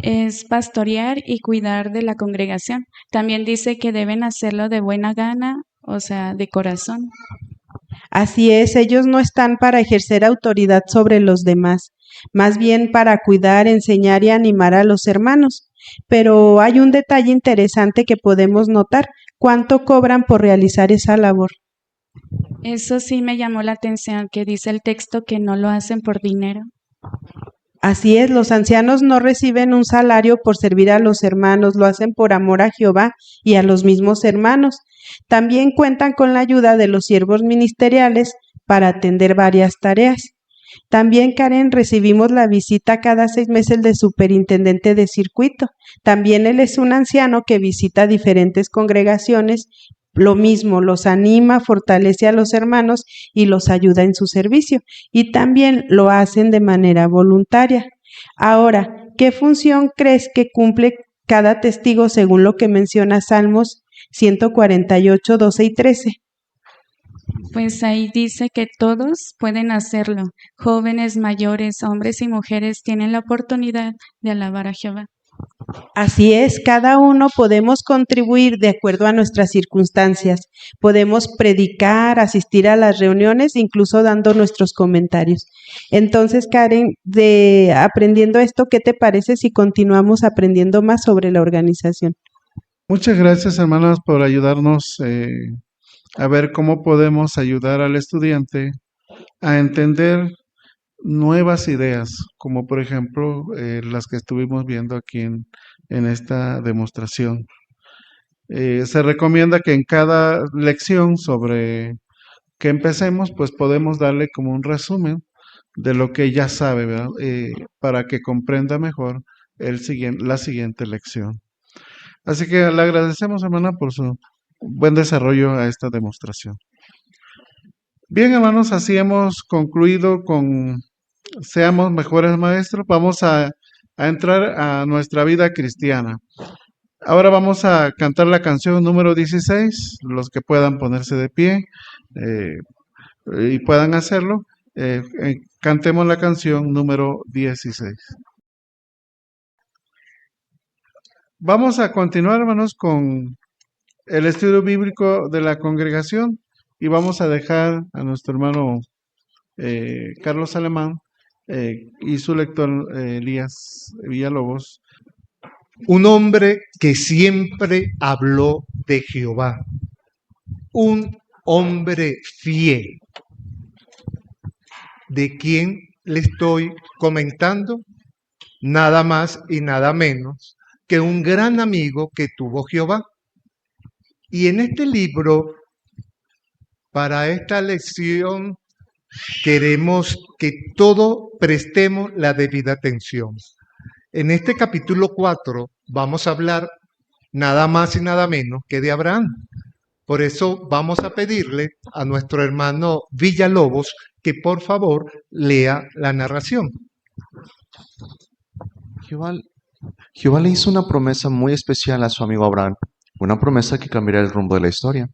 Es pastorear y cuidar de la congregación. También dice que deben hacerlo de buena gana, o sea, de corazón. Así es, ellos no están para ejercer autoridad sobre los demás, más bien para cuidar, enseñar y animar a los hermanos. Pero hay un detalle interesante que podemos notar. ¿Cuánto cobran por realizar esa labor? Eso sí me llamó la atención, que dice el texto que no lo hacen por dinero. Así es, los ancianos no reciben un salario por servir a los hermanos, lo hacen por amor a Jehová y a los mismos hermanos. También cuentan con la ayuda de los siervos ministeriales para atender varias tareas. También, Karen, recibimos la visita cada 6 meses del superintendente de circuito. También él es un anciano que visita diferentes congregaciones. Lo mismo, los anima, fortalece a los hermanos y los ayuda en su servicio. Y también lo hacen de manera voluntaria. Ahora, ¿qué función crees que cumple cada testigo según lo que menciona Salmos 148, 12 y 13? Pues ahí dice que todos pueden hacerlo. Jóvenes, mayores, hombres y mujeres tienen la oportunidad de alabar a Jehová. Así es, cada uno podemos contribuir de acuerdo a nuestras circunstancias. Podemos predicar, asistir a las reuniones, incluso dando nuestros comentarios. Entonces, Karen, aprendiendo esto, ¿qué te parece si continuamos aprendiendo más sobre la organización? Muchas gracias, hermanas, por ayudarnos a ver cómo podemos ayudar al estudiante a entender nuevas ideas, como por ejemplo las que estuvimos viendo aquí en esta demostración. Se recomienda que en cada lección sobre que empecemos, pues podemos darle como un resumen de lo que ya sabe, ¿verdad? Para que comprenda mejor la siguiente lección. Así que le agradecemos, hermana, por su buen desarrollo a esta demostración. Bien, hermanos, así hemos concluido con Seamos Mejores Maestros. Vamos a entrar a nuestra vida cristiana. Ahora vamos a cantar la canción número 16. Los que puedan ponerse de pie y puedan hacerlo, cantemos la canción número 16. Vamos a continuar, hermanos, con el estudio bíblico de la congregación y vamos a dejar a nuestro hermano Carlos Alemán y su lector Elías Villalobos. Un hombre que siempre habló de Jehová, un hombre fiel. ¿De quién le estoy comentando? Nada más y nada menos que un gran amigo que tuvo Jehová. Y en este libro, para esta lección, queremos que todo prestemos la debida atención. En este capítulo 4 vamos a hablar nada más y nada menos que de Abraham. Por eso vamos a pedirle a nuestro hermano Villalobos que por favor lea la narración. Jehová le hizo una promesa muy especial a su amigo Abraham, una promesa que cambiará el rumbo de la historia.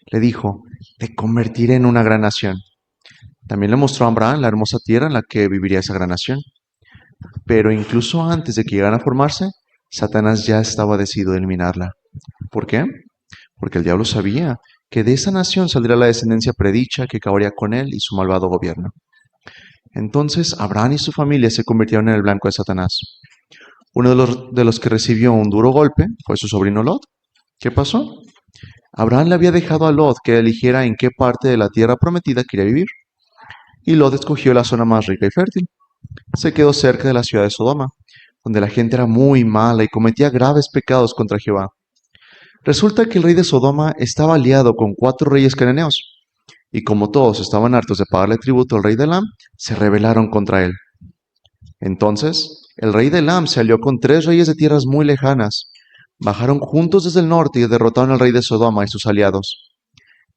Le dijo, te convertiré en una gran nación. También le mostró a Abraham la hermosa tierra en la que viviría esa gran nación. Pero incluso antes de que llegara a formarse, Satanás ya estaba decidido a eliminarla. ¿Por qué? Porque el diablo sabía que de esa nación saldría la descendencia predicha que acabaría con él y su malvado gobierno. Entonces Abraham y su familia se convirtieron en el blanco de Satanás. Uno de los que recibió un duro golpe fue su sobrino Lot. ¿Qué pasó? Abraham le había dejado a Lot que eligiera en qué parte de la tierra prometida quería vivir. Y Lot escogió la zona más rica y fértil. Se quedó cerca de la ciudad de Sodoma, donde la gente era muy mala y cometía graves pecados contra Jehová. Resulta que el rey de Sodoma estaba aliado con 4 reyes cananeos, y como todos estaban hartos de pagarle tributo al rey de Elam, se rebelaron contra él. Entonces, el rey de Elam se alió con 3 reyes de tierras muy lejanas. Bajaron juntos desde el norte y derrotaron al rey de Sodoma y sus aliados.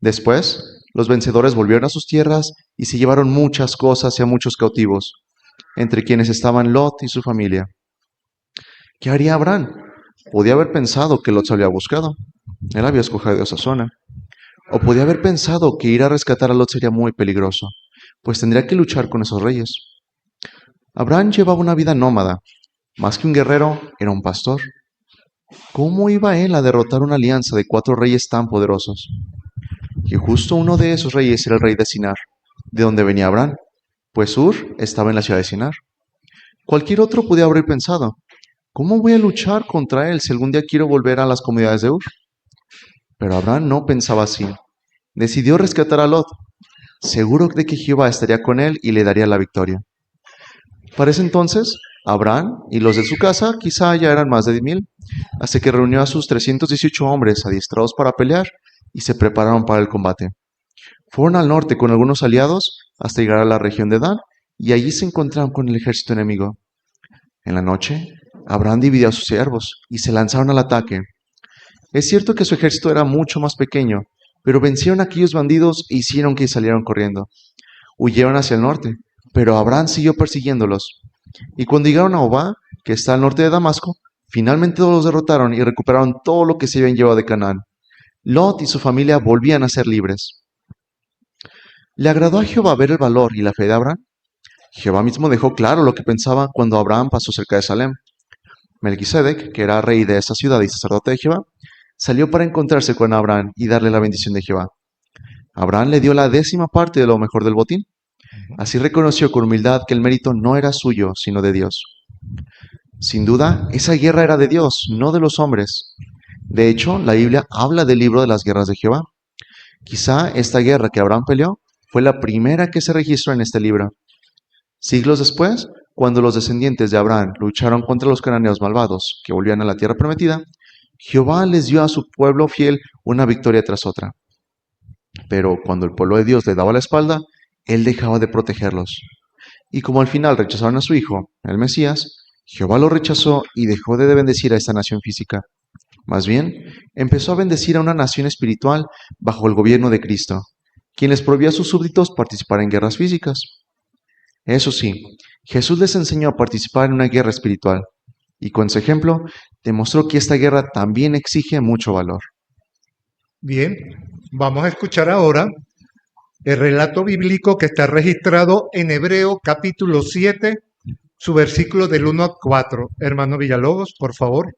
Después, los vencedores volvieron a sus tierras y se llevaron muchas cosas y a muchos cautivos, entre quienes estaban Lot y su familia. ¿Qué haría Abraham? Podía haber pensado que Lot se había buscado. Él había escogido esa zona. O podía haber pensado que ir a rescatar a Lot sería muy peligroso, pues tendría que luchar con esos reyes. Abraham llevaba una vida nómada. Más que un guerrero, era un pastor. ¿Cómo iba él a derrotar una alianza de 4 reyes tan poderosos? Y justo uno de esos reyes era el rey de Sinar, de donde venía Abraham, pues Ur estaba en la ciudad de Sinar. Cualquier otro podía haber pensado, ¿cómo voy a luchar contra él si algún día quiero volver a las comunidades de Ur? Pero Abraham no pensaba así. Decidió rescatar a Lot, seguro de que Jehová estaría con él y le daría la victoria. Para ese entonces, Abraham y los de su casa quizá ya eran más de 10,000, así que reunió a sus 318 hombres adiestrados para pelear y se prepararon para el combate. Fueron al norte con algunos aliados hasta llegar a la región de Dan y allí se encontraron con el ejército enemigo. En la noche, Abraham dividió a sus siervos y se lanzaron al ataque. Es cierto que su ejército era mucho más pequeño, pero vencieron a aquellos bandidos e hicieron que salieran corriendo. Huyeron hacia el norte, pero Abraham siguió persiguiéndolos. Y cuando llegaron a Obá, que está al norte de Damasco, finalmente los derrotaron y recuperaron todo lo que se habían llevado de Canaán. Lot y su familia volvían a ser libres. ¿Le agradó a Jehová ver el valor y la fe de Abraham? Jehová mismo dejó claro lo que pensaba cuando Abraham pasó cerca de Salem. Melquisedec, que era rey de esa ciudad y sacerdote de Jehová, salió para encontrarse con Abraham y darle la bendición de Jehová. Abraham le dio la 10ª parte de lo mejor del botín. Así reconoció con humildad que el mérito no era suyo, sino de Dios. Sin duda, esa guerra era de Dios, no de los hombres. De hecho, la Biblia habla del libro de las guerras de Jehová. Quizá esta guerra que Abraham peleó fue la primera que se registró en este libro. Siglos después, cuando los descendientes de Abraham lucharon contra los cananeos malvados que volvían a la tierra prometida, Jehová les dio a su pueblo fiel una victoria tras otra. Pero cuando el pueblo de Dios le daba la espalda, él dejaba de protegerlos. Y como al final rechazaron a su hijo, el Mesías, Jehová lo rechazó y dejó de bendecir a esta nación física. Más bien, empezó a bendecir a una nación espiritual bajo el gobierno de Cristo, quien les prohibía a sus súbditos participar en guerras físicas. Eso sí, Jesús les enseñó a participar en una guerra espiritual, y con su ejemplo demostró que esta guerra también exige mucho valor. Bien, vamos a escuchar ahora el relato bíblico que está registrado en Hebreo capítulo 7, su versículo del 1 al 4. Hermano Villalobos, por favor.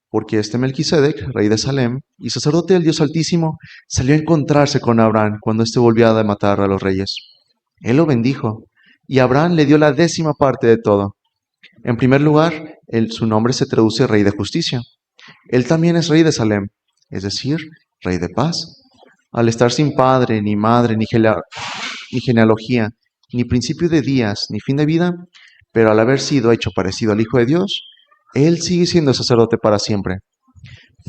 Porque este Melquisedec, rey de Salem y sacerdote del Dios Altísimo, salió a encontrarse con Abraham cuando éste volvía de matar a los reyes. Él lo bendijo, y Abraham le dio la 10ª parte de todo. En primer lugar, su nombre se traduce rey de justicia. Él también es rey de Salem, es decir, rey de paz. Al estar sin padre, ni madre, ni genealogía, ni principio de días, ni fin de vida, pero al haber sido hecho parecido al Hijo de Dios, él sigue siendo sacerdote para siempre.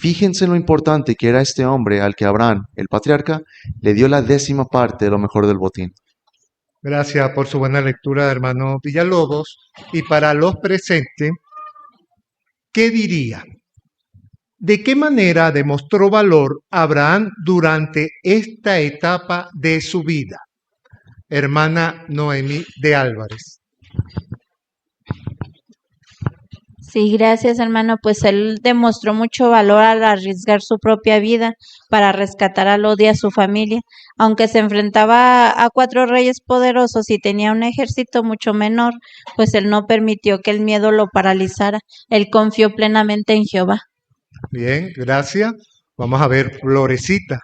Fíjense en lo importante que era este hombre al que Abraham, el patriarca, le dio la 10ª parte de lo mejor del botín. Gracias por su buena lectura, hermano Villalobos. Y para los presentes, ¿qué diría? ¿De qué manera demostró valor Abraham durante esta etapa de su vida? Hermana Noemí de Álvarez. Sí, gracias, hermano. Pues él demostró mucho valor al arriesgar su propia vida para rescatar a Lot y a su familia. Aunque se enfrentaba a 4 reyes poderosos y tenía un ejército mucho menor, pues él no permitió que el miedo lo paralizara. Él confió plenamente en Jehová. Bien, gracias. Vamos a ver, Florecita.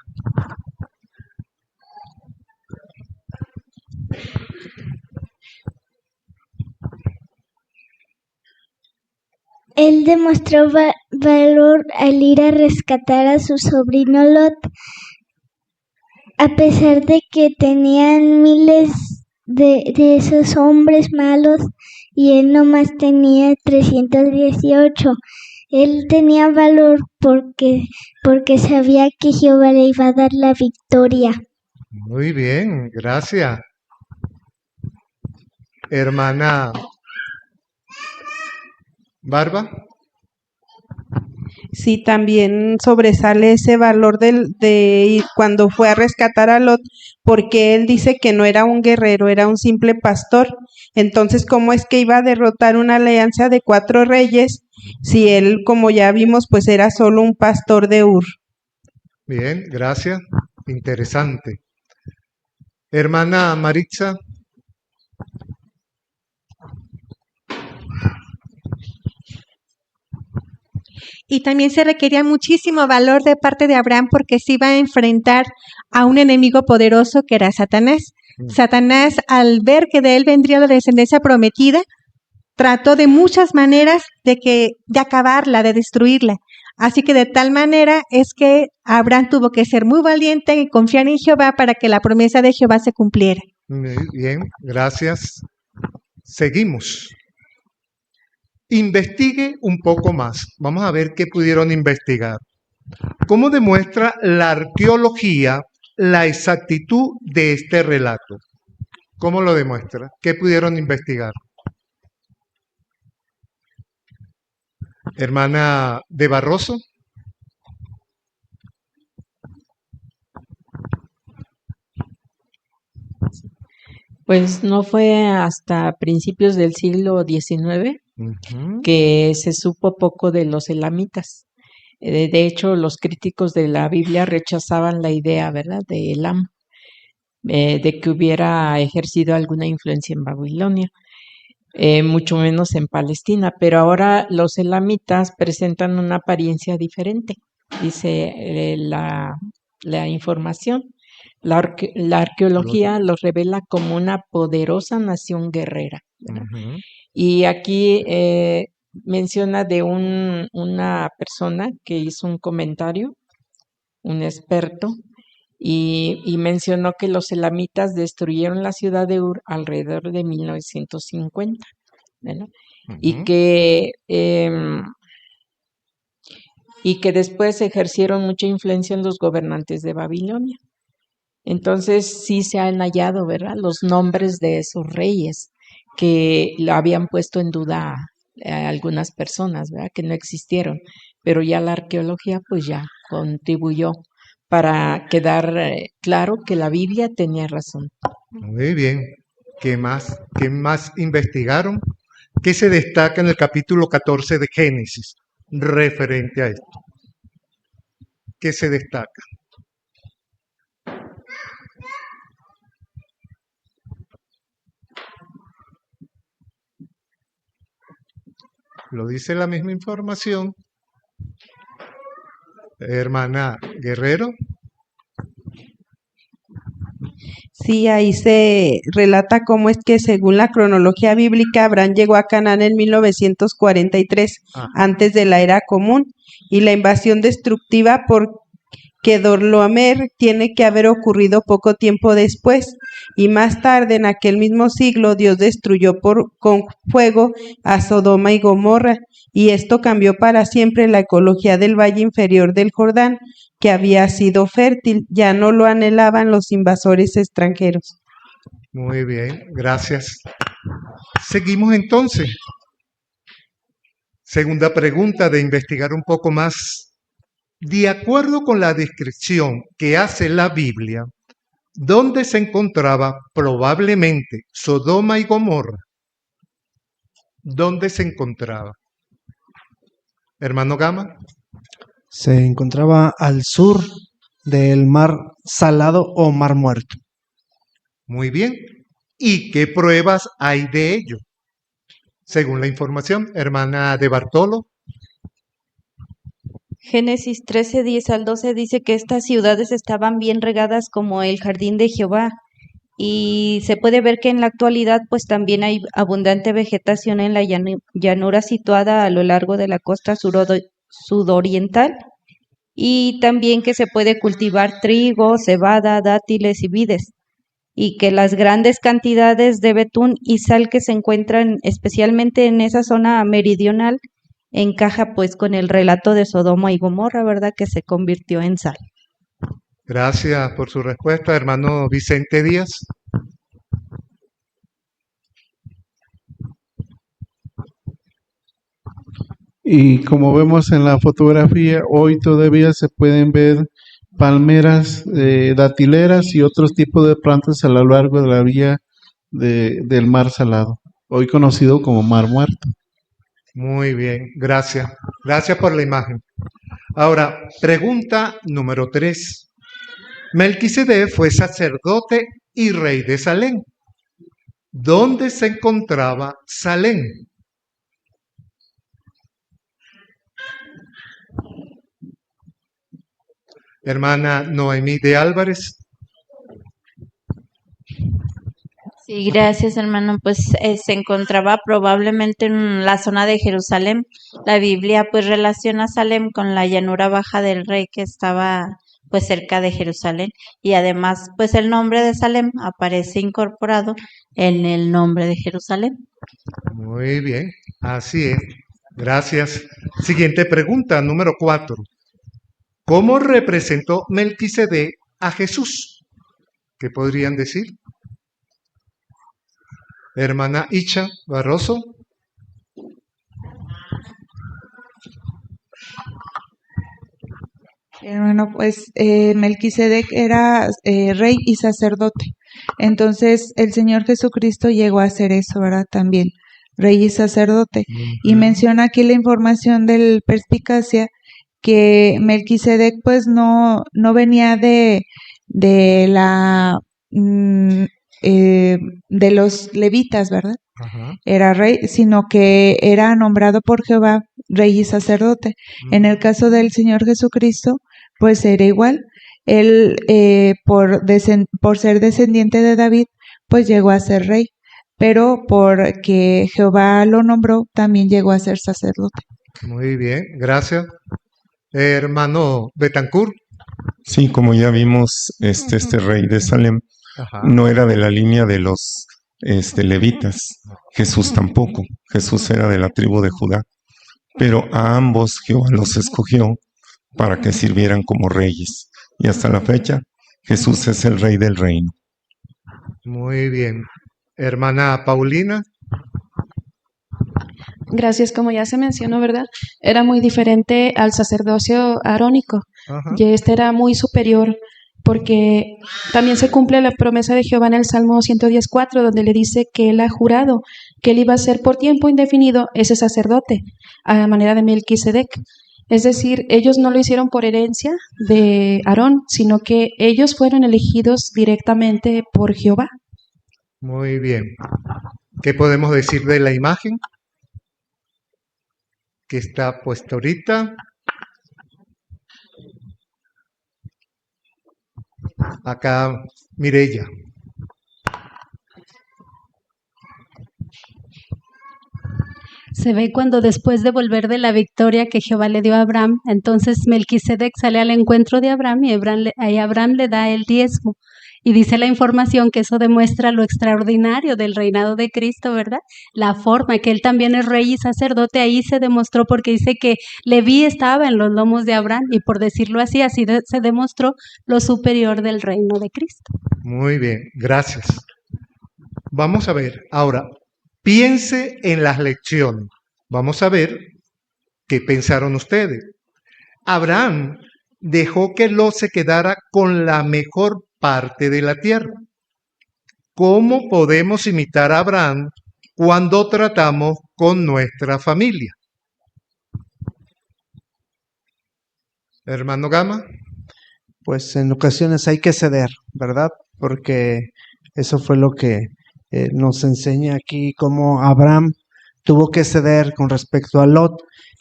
Él demostró valor al ir a rescatar a su sobrino Lot, a pesar de que tenían miles de esos hombres malos y él nomás tenía 318. Él tenía valor porque sabía que Jehová le iba a dar la victoria. Muy bien, gracias. Hermana Barba. Sí, también sobresale ese valor de ir cuando fue a rescatar a Lot, porque él dice que no era un guerrero, era un simple pastor. Entonces, ¿cómo es que iba a derrotar una alianza de 4 reyes si él, como ya vimos, pues era solo un pastor de Ur? Bien, gracias. Interesante. Hermana Maritza. Y también se requería muchísimo valor de parte de Abraham porque se iba a enfrentar a un enemigo poderoso que era Satanás. Satanás, al ver que de él vendría la descendencia prometida, trató de muchas maneras de acabarla, de destruirla. Así que de tal manera es que Abraham tuvo que ser muy valiente y confiar en Jehová para que la promesa de Jehová se cumpliera. Muy bien, gracias. Seguimos. Investigue un poco más. Vamos a ver qué pudieron investigar. ¿Cómo demuestra la arqueología la exactitud de este relato? ¿Cómo lo demuestra? ¿Qué pudieron investigar? Hermana de Barroso. Pues no fue hasta principios del siglo XIX que se supo poco de los elamitas. De hecho, los críticos de la Biblia rechazaban la idea, ¿verdad?, de Elam, de que hubiera ejercido alguna influencia en Babilonia, mucho menos en Palestina. Pero ahora los elamitas presentan una apariencia diferente, dice la información. La arqueología los revela como una poderosa nación guerrera, ¿verdad? Y aquí menciona de una persona que hizo un comentario, un experto, y mencionó que los elamitas destruyeron la ciudad de Ur alrededor de 1950, ¿verdad? Y que después ejercieron mucha influencia en los gobernantes de Babilonia. Entonces sí se han hallado, ¿verdad?, los nombres de esos reyes que lo habían puesto en duda a algunas personas, ¿verdad?, que no existieron, pero ya la arqueología pues ya contribuyó para quedar claro que la Biblia tenía razón. Muy bien. ¿Qué más investigaron? ¿Qué se destaca en el capítulo 14 de Génesis referente a esto? ¿Qué se destaca? Lo dice la misma información. Hermana Guerrero. Sí, ahí se relata cómo es que según la cronología bíblica, Abraham llegó a Canaán en 1943, antes de la era común, y la invasión destructiva por Kedorlaomer tiene que haber ocurrido poco tiempo después, y más tarde, en aquel mismo siglo, Dios destruyó con fuego a Sodoma y Gomorra, y esto cambió para siempre la ecología del valle inferior del Jordán, que había sido fértil, ya no lo anhelaban los invasores extranjeros. Muy bien, gracias. Seguimos entonces. Segunda pregunta de investigar un poco más. De acuerdo con la descripción que hace la Biblia, ¿dónde se encontraba probablemente Sodoma y Gomorra? ¿Dónde se encontraba? Hermano Gama. Se encontraba al sur del Mar Salado o Mar Muerto. Muy bien. ¿Y qué pruebas hay de ello? Según la información, hermana de Bartolo. Génesis 13, 10 al 12 dice que estas ciudades estaban bien regadas como el jardín de Jehová, y se puede ver que en la actualidad pues también hay abundante vegetación en la llanura situada a lo largo de la costa sudoriental, y también que se puede cultivar trigo, cebada, dátiles y vides, y que las grandes cantidades de betún y sal que se encuentran especialmente en esa zona meridional encaja pues con el relato de Sodoma y Gomorra, ¿verdad?, que se convirtió en sal. Gracias por su respuesta, hermano Vicente Díaz. Y como vemos en la fotografía, hoy todavía se pueden ver palmeras datileras y otros tipos de plantas a lo largo de la vía del Mar Salado, hoy conocido como Mar Muerto. Muy bien, gracias. Gracias por la imagen. Ahora, pregunta número 3. Melquisedec fue sacerdote y rey de Salem. ¿Dónde se encontraba Salem? Hermana Noemí de Álvarez. Sí, gracias, hermano. Pues se encontraba probablemente en la zona de Jerusalén. La Biblia pues relaciona a Salem con la llanura baja del rey que estaba pues cerca de Jerusalén, y además pues el nombre de Salem aparece incorporado en el nombre de Jerusalén. Muy bien, así es. Gracias. Siguiente pregunta, número 4. ¿Cómo representó Melquisedec a Jesús? ¿Qué podrían decir? Hermana Icha Barroso. Bueno, pues Melquisedec era rey y sacerdote. Entonces el Señor Jesucristo llegó a ser eso, ¿verdad? También, rey y sacerdote. Y menciona aquí la información del Perspicacia que Melquisedec pues no venía de la de los levitas, ¿verdad? Era rey, sino que era nombrado por Jehová rey y sacerdote. En el caso del Señor Jesucristo, pues era igual. Él, por ser descendiente de David, pues llegó a ser rey, pero porque Jehová lo nombró, también llegó a ser sacerdote. Muy bien, gracias. Hermano Betancourt. Sí, como ya vimos, este rey de Salem Ajá. no era de la línea de los levitas. Jesús tampoco. Jesús era de la tribu de Judá. Pero a ambos Jehová los escogió para que sirvieran como reyes. Y hasta la fecha, Jesús es el rey del reino. Muy bien. Hermana Paulina. Gracias, como ya se mencionó, ¿verdad? Era muy diferente al sacerdocio arónico. Ajá. Y este era muy superior, porque también se cumple la promesa de Jehová en el Salmo 110:4, donde le dice que él ha jurado que él iba a ser por tiempo indefinido ese sacerdote, a la manera de Melquisedec. Es decir, ellos no lo hicieron por herencia de Aarón, sino que ellos fueron elegidos directamente por Jehová. Muy bien. ¿Qué podemos decir de la imagen que está puesta ahorita? Acá, Mireya. Se ve cuando después de volver de la victoria que Jehová le dio a Abraham, entonces Melquisedec sale al encuentro de Abraham y Abraham le da el diezmo. Y dice la información que eso demuestra lo extraordinario del reinado de Cristo, ¿verdad? La forma que él también es rey y sacerdote, ahí se demostró porque dice que Leví estaba en los lomos de Abraham y por decirlo así, se demostró lo superior del reino de Cristo. Muy bien, gracias. Vamos a ver, ahora, piense en las lecciones. Vamos a ver qué pensaron ustedes. Abraham dejó que Lot se quedara con la mejor parte de la tierra. ¿Cómo podemos imitar a Abraham cuando tratamos con nuestra familia? Hermano Gama. Pues en ocasiones hay que ceder, ¿verdad? Porque eso fue lo que nos enseña aquí, cómo Abraham tuvo que ceder con respecto a Lot,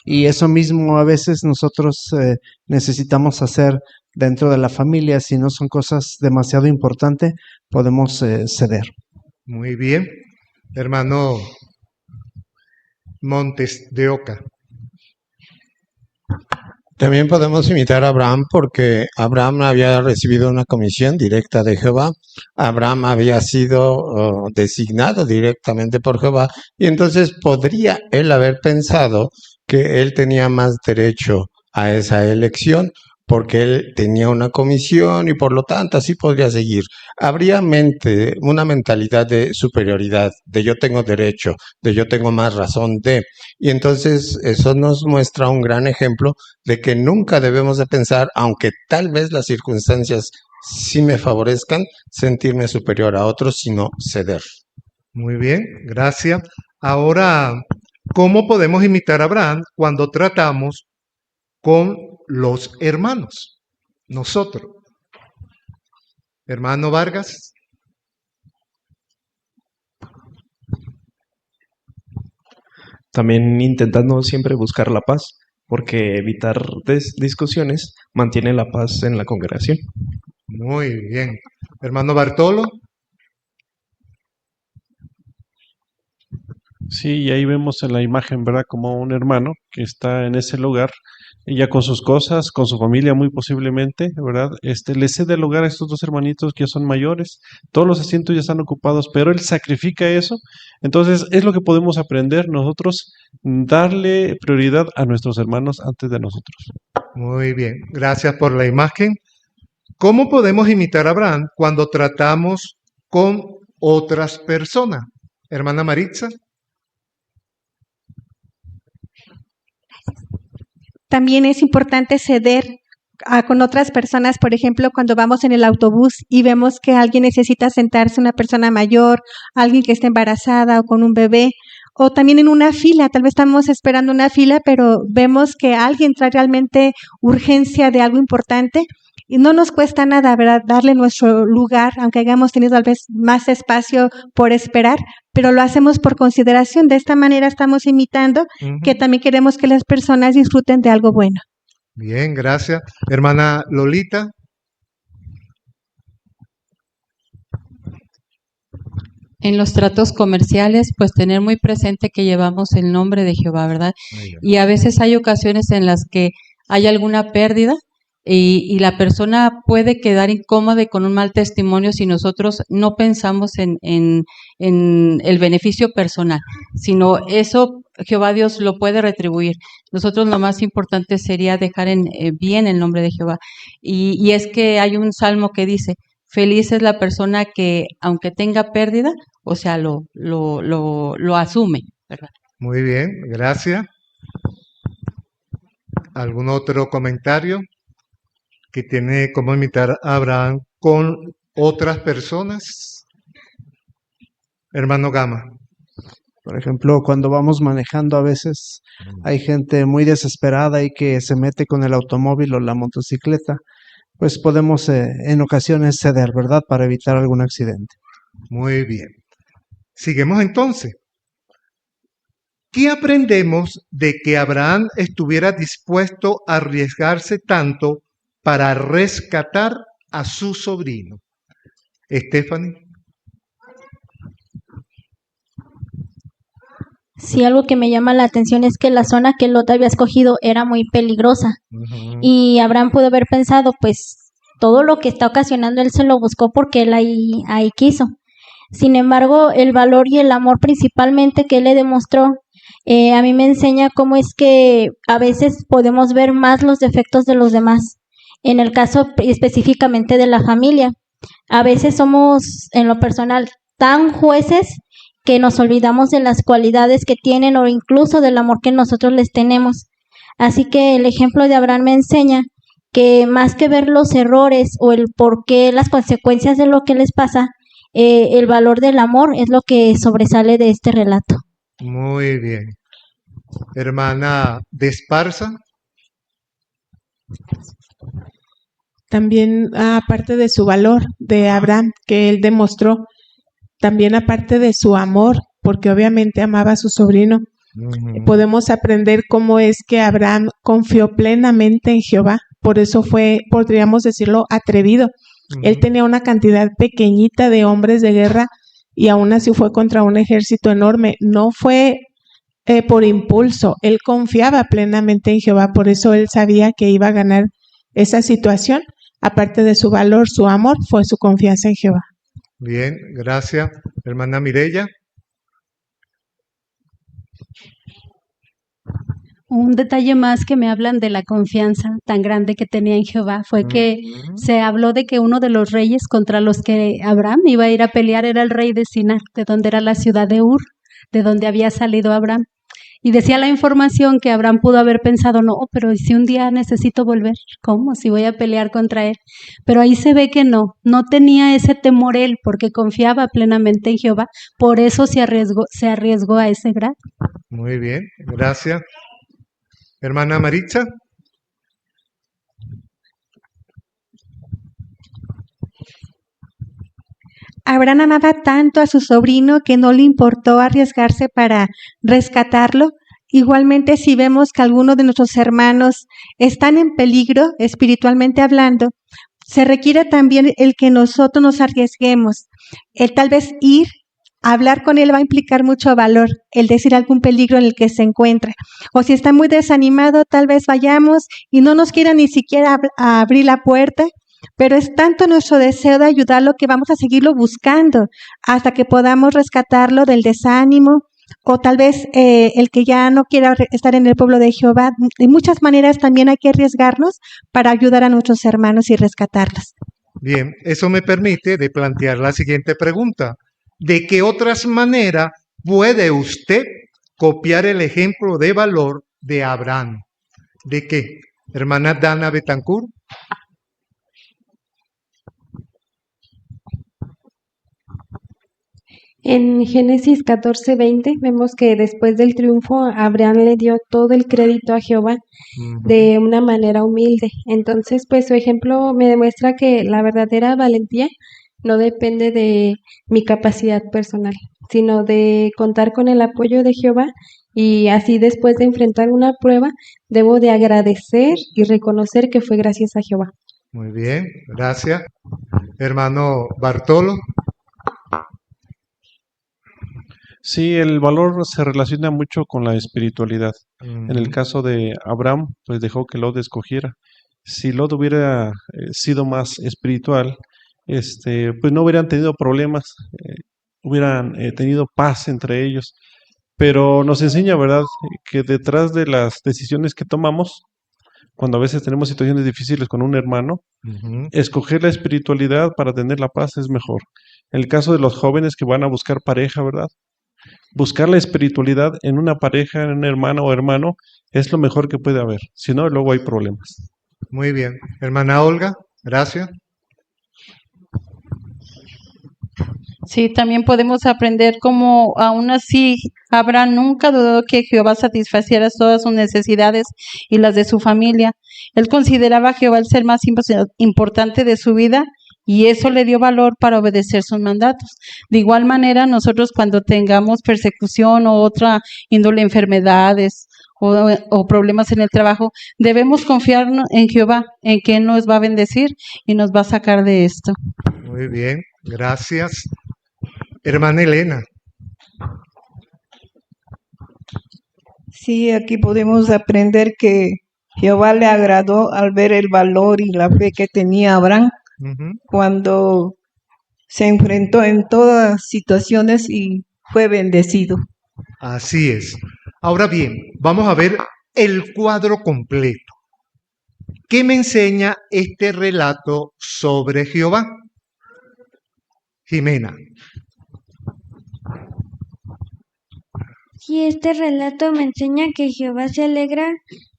y eso mismo a veces nosotros necesitamos hacer dentro de la familia. Si no son cosas demasiado importantes, podemos ceder. Muy bien. Hermano Montes de Oca. También podemos imitar a Abraham porque Abraham había recibido una comisión directa de Jehová. Abraham había sido designado directamente por Jehová y entonces podría él haber pensado que él tenía más derecho a esa elección porque él tenía una comisión y por lo tanto así podría seguir. Habría una mentalidad de superioridad, de yo tengo derecho, de yo tengo más razón de. Y entonces eso nos muestra un gran ejemplo de que nunca debemos de pensar, aunque tal vez las circunstancias sí me favorezcan, sentirme superior a otros, sino ceder. Muy bien, gracias. Ahora, ¿cómo podemos imitar a Abraham cuando tratamos con los hermanos? Nosotros. Hermano Vargas. También intentando siempre buscar la paz, porque evitar discusiones mantiene la paz en la congregación. Muy bien. Hermano Bartolo. Sí, y ahí vemos en la imagen, ¿verdad? Como un hermano que está en ese lugar, y ya con sus cosas, con su familia muy posiblemente, ¿verdad? Le cede el lugar a estos dos hermanitos que ya son mayores, todos los asientos ya están ocupados, pero él sacrifica eso. Entonces, es lo que podemos aprender nosotros, darle prioridad a nuestros hermanos antes de nosotros. Muy bien, gracias por la imagen. ¿Cómo podemos imitar a Abraham cuando tratamos con otras personas? Hermana Maritza. También es importante ceder con otras personas, por ejemplo, cuando vamos en el autobús y vemos que alguien necesita sentarse, una persona mayor, alguien que esté embarazada o con un bebé, o también en una fila, tal vez estamos esperando una fila, pero vemos que alguien trae realmente urgencia de algo importante y no nos cuesta nada, ¿verdad?, darle nuestro lugar, aunque hayamos tenido tal vez más espacio por esperar, pero lo hacemos por consideración. De esta manera estamos imitando que también queremos que las personas disfruten de algo bueno. Bien, gracias. Hermana Lolita. En los tratos comerciales, pues tener muy presente que llevamos el nombre de Jehová, ¿verdad? Y a veces hay ocasiones en las que hay alguna pérdida. y la persona puede quedar incómoda y con un mal testimonio si nosotros no pensamos en el beneficio personal, sino eso Jehová Dios lo puede retribuir. Nosotros lo más importante sería dejar bien el nombre de Jehová. Y es que hay un salmo que dice, feliz es la persona que, aunque tenga pérdida, o sea, lo asume, ¿verdad? Muy bien, gracias. ¿Algún otro comentario que tiene cómo imitar a Abraham con otras personas? Hermano Gama. Por ejemplo, cuando vamos manejando a veces hay gente muy desesperada y que se mete con el automóvil o la motocicleta, pues podemos en ocasiones ceder, ¿verdad? Para evitar algún accidente. Muy bien. Seguimos entonces. ¿Qué aprendemos de que Abraham estuviera dispuesto a arriesgarse tanto para rescatar a su sobrino? Stephanie. Sí, algo que me llama la atención es que la zona que Lot había escogido era muy peligrosa y Abraham pudo haber pensado, pues todo lo que está ocasionando él se lo buscó porque él ahí quiso. Sin embargo, el valor y el amor principalmente que él le demostró, a mí me enseña cómo es que a veces podemos ver más los defectos de los demás. En el caso específicamente de la familia, a veces somos en lo personal tan jueces que nos olvidamos de las cualidades que tienen o incluso del amor que nosotros les tenemos. Así que el ejemplo de Abraham me enseña que más que ver los errores o el por qué, las consecuencias de lo que les pasa, el valor del amor es lo que sobresale de este relato. Muy bien. Hermana de Esparza. También aparte de su valor de Abraham que él demostró, también aparte de su amor, porque obviamente amaba a su sobrino, podemos aprender cómo es que Abraham confió plenamente en Jehová. Por eso fue, podríamos decirlo, atrevido. Él tenía una cantidad pequeñita de hombres de guerra y aún así fue contra un ejército enorme. No fue por impulso, él confiaba plenamente en Jehová, por eso él sabía que iba a ganar esa situación. Aparte de su valor, su amor, fue su confianza en Jehová. Bien, gracias. Hermana Mireya. Un detalle más que me hablan de la confianza tan grande que tenía en Jehová fue que se habló de que uno de los reyes contra los que Abraham iba a ir a pelear era el rey de Sinar, de donde era la ciudad de Ur, de donde había salido Abraham. Y decía la información que Abraham pudo haber pensado, no, pero si un día necesito volver, ¿cómo? Si voy a pelear contra él. Pero ahí se ve que no tenía ese temor él, porque confiaba plenamente en Jehová, por eso se arriesgó a ese grado. Muy bien, gracias. Hermana Maritza. Abraham amaba tanto a su sobrino que no le importó arriesgarse para rescatarlo. Igualmente, si vemos que algunos de nuestros hermanos están en peligro, espiritualmente hablando, se requiere también el que nosotros nos arriesguemos. El tal vez ir a hablar con él va a implicar mucho valor, el decir algún peligro en el que se encuentra. O si está muy desanimado, tal vez vayamos y no nos quiera ni siquiera abrir la puerta. Pero es tanto nuestro deseo de ayudarlo que vamos a seguirlo buscando hasta que podamos rescatarlo del desánimo o tal vez el que ya no quiera estar en el pueblo de Jehová. De muchas maneras también hay que arriesgarnos para ayudar a nuestros hermanos y rescatarlos. Bien, eso me permite de plantear la siguiente pregunta. ¿De qué otras maneras puede usted copiar el ejemplo de valor de Abraham? ¿De qué? Hermana Dana Betancourt. En Génesis 14:20 vemos que después del triunfo Abraham le dio todo el crédito a Jehová de una manera humilde. Entonces, pues su ejemplo me demuestra que la verdadera valentía no depende de mi capacidad personal, sino de contar con el apoyo de Jehová y así después de enfrentar una prueba debo de agradecer y reconocer que fue gracias a Jehová. Muy bien, gracias. Hermano Bartolo. Sí, el valor se relaciona mucho con la espiritualidad. En el caso de Abraham, pues dejó que Lot escogiera. si Lot hubiera sido más espiritual, pues no hubieran tenido problemas, hubieran tenido paz entre ellos. Pero nos enseña, ¿verdad?, que detrás de las decisiones que tomamos, cuando a veces tenemos situaciones difíciles con un hermano, escoger la espiritualidad para tener la paz es mejor. En el caso de los jóvenes que van a buscar pareja, ¿verdad?, buscar la espiritualidad en una pareja, en un hermano o hermano, es lo mejor que puede haber. Si no, luego hay problemas. Muy bien. Hermana Olga, gracias. Sí, también podemos aprender cómo aún así Abraham nunca dudó que Jehová satisfaciera todas sus necesidades y las de su familia. Él consideraba a Jehová el ser más importante de su vida y eso le dio valor para obedecer sus mandatos. De igual manera, nosotros cuando tengamos persecución o otra índole, enfermedades o problemas en el trabajo, debemos confiar en Jehová, en que Él nos va a bendecir y nos va a sacar de esto. Muy bien, gracias. Hermana Elena. Sí, aquí podemos aprender que Jehová le agradó al ver el valor y la fe que tenía Abraham cuando se enfrentó en todas situaciones y fue bendecido. Así es. Ahora bien, vamos a ver el cuadro completo. ¿Qué me enseña este relato sobre Jehová? Jimena. Sí, este relato me enseña que Jehová se alegra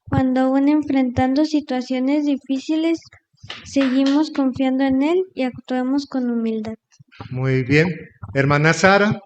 cuando aún enfrentando situaciones difíciles, seguimos confiando en Él y actuamos con humildad. Muy bien. Hermana Sara.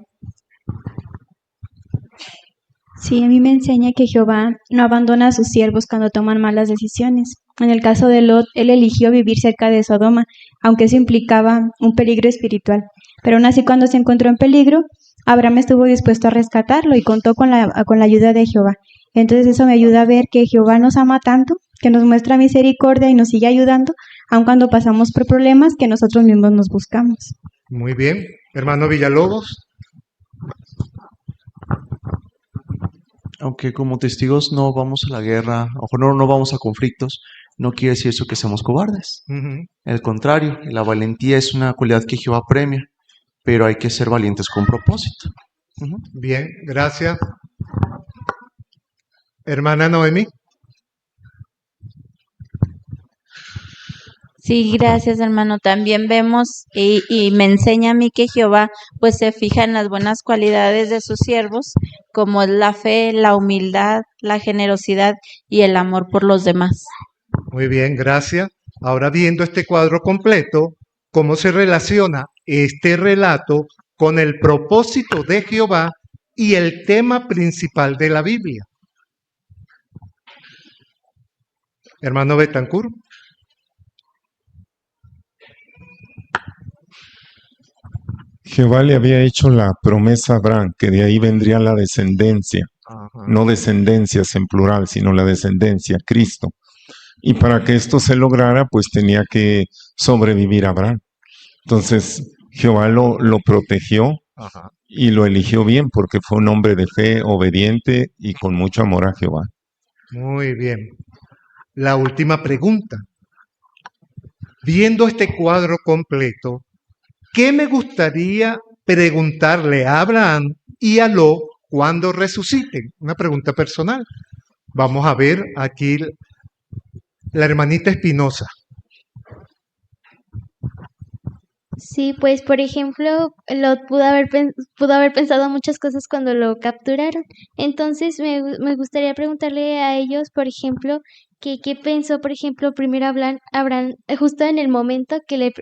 Sí, a mí me enseña que Jehová no abandona a sus siervos cuando toman malas decisiones. En el caso de Lot, él eligió vivir cerca de Sodoma, aunque eso implicaba un peligro espiritual. Pero aún así, cuando se encontró en peligro, Abraham estuvo dispuesto a rescatarlo y contó con la ayuda de Jehová. Entonces eso me ayuda a ver que Jehová nos ama tanto, que nos muestra misericordia y nos sigue ayudando, aun cuando pasamos por problemas que nosotros mismos nos buscamos. Muy bien. Hermano Villalobos. Aunque como testigos no vamos a la guerra, o no vamos a conflictos, no quiere decir eso que seamos cobardes. Al contrario, la valentía es una cualidad que Jehová premia, pero hay que ser valientes con propósito. Bien, gracias. Hermana Noemi. Sí, gracias, hermano. También vemos y me enseña a mí que Jehová pues se fija en las buenas cualidades de sus siervos, como es la fe, la humildad, la generosidad y el amor por los demás. Muy bien, gracias. Ahora viendo este cuadro completo, ¿cómo se relaciona este relato con el propósito de Jehová y el tema principal de la Biblia? Hermano Betancourt. Jehová le había hecho la promesa a Abraham, que de ahí vendría la descendencia, no descendencias en plural, sino la descendencia, Cristo. Y para que esto se lograra, pues tenía que sobrevivir Abraham. Entonces, Jehová lo protegió y lo eligió bien, porque fue un hombre de fe, obediente y con mucho amor a Jehová. Muy bien. La última pregunta. Viendo este cuadro completo, ¿qué me gustaría preguntarle a Abraham y a Lot cuando resuciten? Una pregunta personal. Vamos a ver aquí la hermanita Espinosa. Sí, pues por ejemplo, Lot pudo haber pensado muchas cosas cuando lo capturaron. Entonces me gustaría preguntarle a ellos, por ejemplo, qué pensó, por ejemplo, primero Abraham justo en el momento que le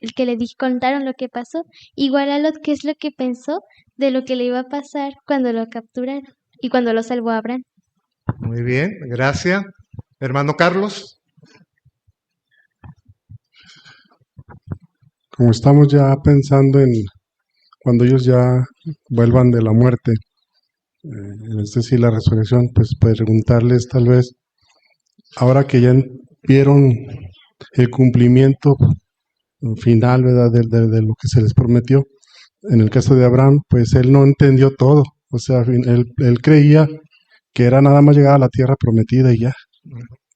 contaron lo que pasó. Igual a Lot, ¿qué es lo que pensó de lo que le iba a pasar cuando lo capturaron y cuando lo salvó Abraham? Muy bien, gracias. Hermano Carlos. Como estamos ya pensando en cuando ellos ya vuelvan de la muerte, es decir, la resurrección, pues preguntarles tal vez, ahora que ya vieron el cumplimiento final, ¿verdad?, de lo que se les prometió. En el caso de Abraham, pues él no entendió todo, o sea, él creía que era nada más llegar a la tierra prometida y ya.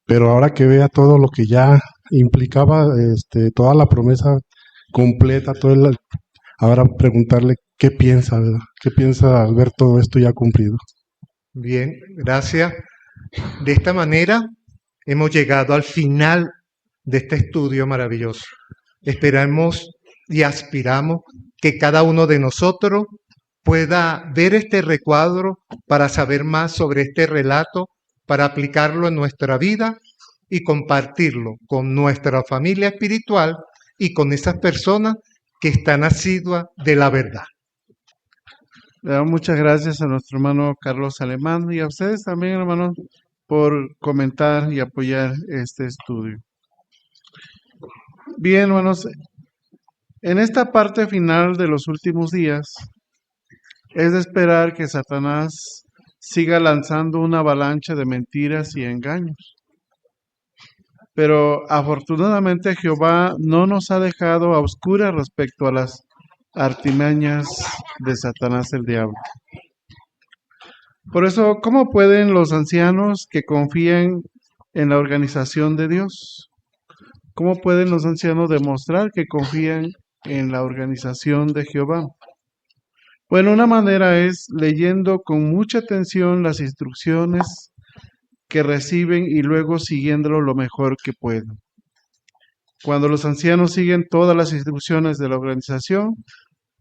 Pero ahora que vea todo lo que ya implicaba toda la promesa completa, ahora preguntarle qué piensa, ¿verdad? ¿Qué piensa al ver todo esto ya cumplido? Bien, gracias. De esta manera hemos llegado al final de este estudio maravilloso. Esperamos y aspiramos que cada uno de nosotros pueda ver este recuadro para saber más sobre este relato, para aplicarlo en nuestra vida y compartirlo con nuestra familia espiritual y con esas personas que están asiduas de la verdad. Le damos muchas gracias a nuestro hermano Carlos Alemán y a ustedes también, hermanos, por comentar y apoyar este estudio. Bien, hermanos, en esta parte final de los últimos días, es de esperar que Satanás siga lanzando una avalancha de mentiras y engaños. Pero afortunadamente Jehová no nos ha dejado a oscuras respecto a las artimañas de Satanás el diablo. Por eso, ¿cómo pueden los ancianos que confían en la organización de Dios? ¿Cómo pueden los ancianos demostrar que confían en la organización de Jehová? Bueno, una manera es leyendo con mucha atención las instrucciones que reciben y luego siguiéndolo lo mejor que pueden. Cuando los ancianos siguen todas las instrucciones de la organización,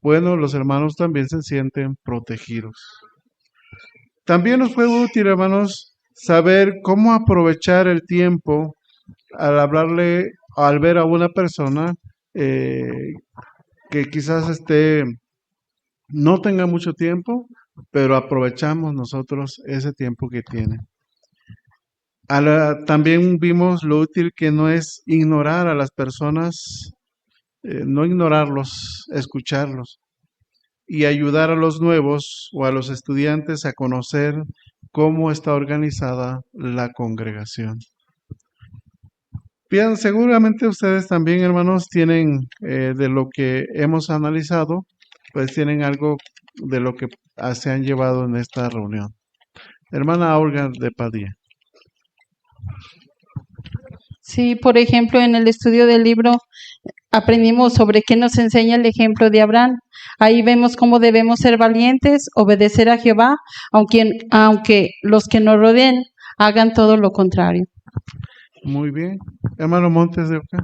bueno, los hermanos también se sienten protegidos. También nos fue útil, hermanos, saber cómo aprovechar el tiempo al hablarle, al ver a una persona que quizás no tenga mucho tiempo, pero aprovechamos nosotros ese tiempo que tiene. También vimos lo útil que no es ignorar a las personas, no ignorarlos, escucharlos y ayudar a los nuevos o a los estudiantes a conocer cómo está organizada la congregación. Bien, seguramente ustedes también, hermanos, tienen de lo que hemos analizado, pues tienen algo de lo que se han llevado en esta reunión. Hermana Olga de Padilla. Sí, por ejemplo, en el estudio del libro aprendimos sobre qué nos enseña el ejemplo de Abraham. Ahí vemos cómo debemos ser valientes, obedecer a Jehová, aunque los que nos rodeen hagan todo lo contrario. Muy bien. Hermano Montes de Oca.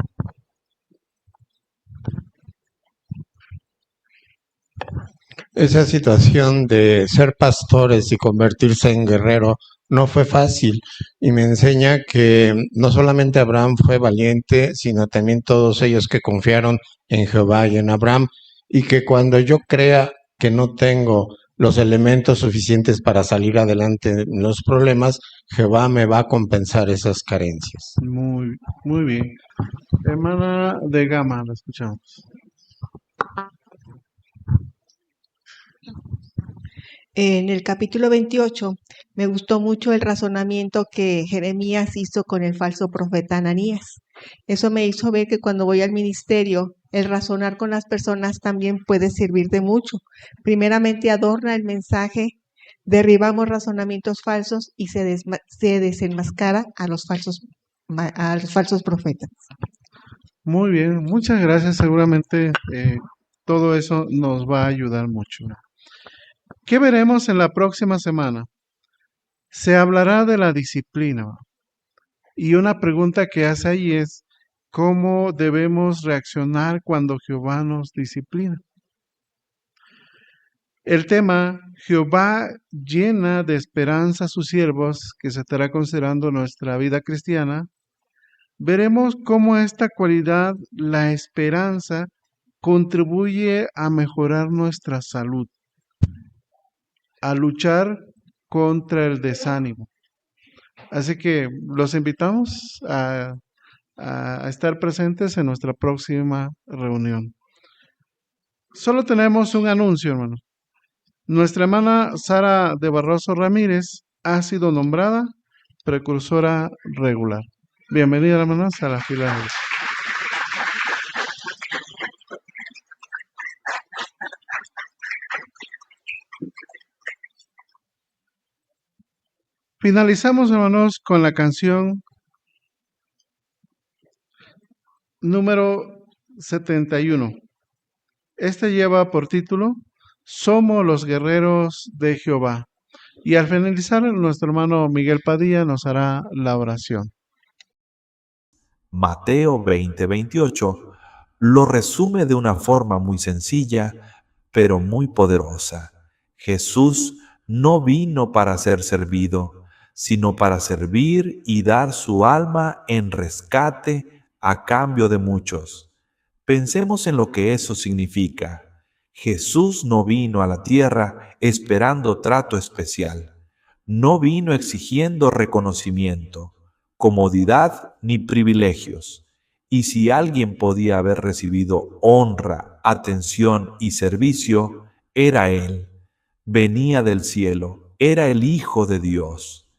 Esa situación de ser pastores y convertirse en guerrero no fue fácil y me enseña que no solamente Abraham fue valiente, sino también todos ellos que confiaron en Jehová y en Abraham, y que cuando yo crea que no tengo los elementos suficientes para salir adelante en los problemas, Jehová me va a compensar esas carencias. Muy bien. Hermana de Gama, la escuchamos. En el capítulo 28 me gustó mucho el razonamiento que Jeremías hizo con el falso profeta Ananías. Eso me hizo ver que cuando voy al ministerio, el razonar con las personas también puede servir de mucho. Primeramente adorna el mensaje, derribamos razonamientos falsos y se desenmascara a los falsos profetas. Muy bien, muchas gracias. Seguramente todo eso nos va a ayudar mucho. ¿Qué veremos en la próxima semana? Se hablará de la disciplina. Y una pregunta que hace ahí es, ¿cómo debemos reaccionar cuando Jehová nos disciplina? El tema, Jehová llena de esperanza a sus siervos, que se estará considerando nuestra vida cristiana. Veremos cómo esta cualidad, la esperanza, contribuye a mejorar nuestra salud, a luchar contra el desánimo. Así que los invitamos a estar presentes en nuestra próxima reunión. Solo tenemos un anuncio, hermano. Nuestra hermana Sara de Barroso Ramírez ha sido nombrada precursora regular. Bienvenida, hermanas, a la fila. Finalizamos, hermanos, con la canción número 71. Este lleva por título Somos los guerreros de Jehová. Y al finalizar, nuestro hermano Miguel Padilla nos hará la oración. Mateo 20:28 lo resume de una forma muy sencilla, pero muy poderosa. Jesús no vino para ser servido, sino para servir y dar su alma en rescate a cambio de muchos. Pensemos en lo que eso significa. Jesús no vino a la tierra esperando trato especial. No vino exigiendo reconocimiento, comodidad ni privilegios. Y si alguien podía haber recibido honra, atención y servicio, era Él. Venía del cielo, era el Hijo de Dios.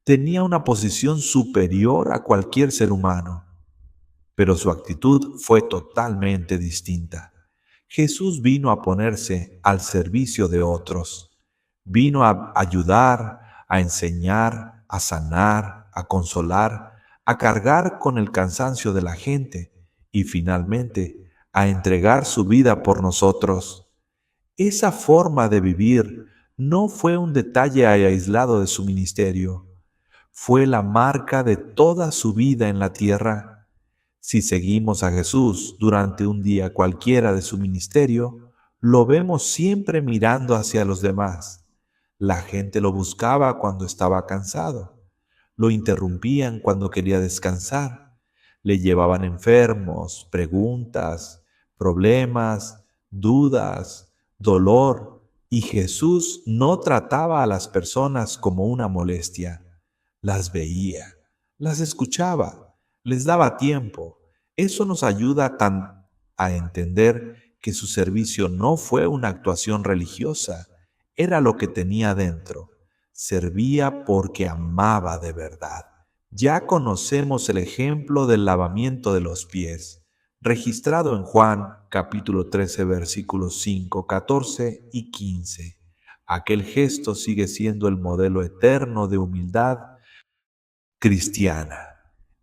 Tenía una posición superior a cualquier ser humano. Pero su actitud fue totalmente distinta. Jesús vino a ponerse al servicio de otros. Vino a ayudar, a enseñar, a sanar, a consolar, a cargar con el cansancio de la gente y finalmente a entregar su vida por nosotros. Esa forma de vivir no fue un detalle aislado de su ministerio. Fue la marca de toda su vida en la tierra. Si seguimos a Jesús durante un día cualquiera de su ministerio, lo vemos siempre mirando hacia los demás. La gente lo buscaba cuando estaba cansado. Lo interrumpían cuando quería descansar. Le llevaban enfermos, preguntas, problemas, dudas, dolor. Y Jesús no trataba a las personas como una molestia. Las veía, las escuchaba, les daba tiempo. Eso nos ayuda a entender que su servicio no fue una actuación religiosa, era lo que tenía dentro. Servía porque amaba de verdad. Ya conocemos el ejemplo del lavamiento de los pies, registrado en Juan capítulo 13 versículos 5, 14 y 15. Aquel gesto sigue siendo el modelo eterno de humildad cristiana.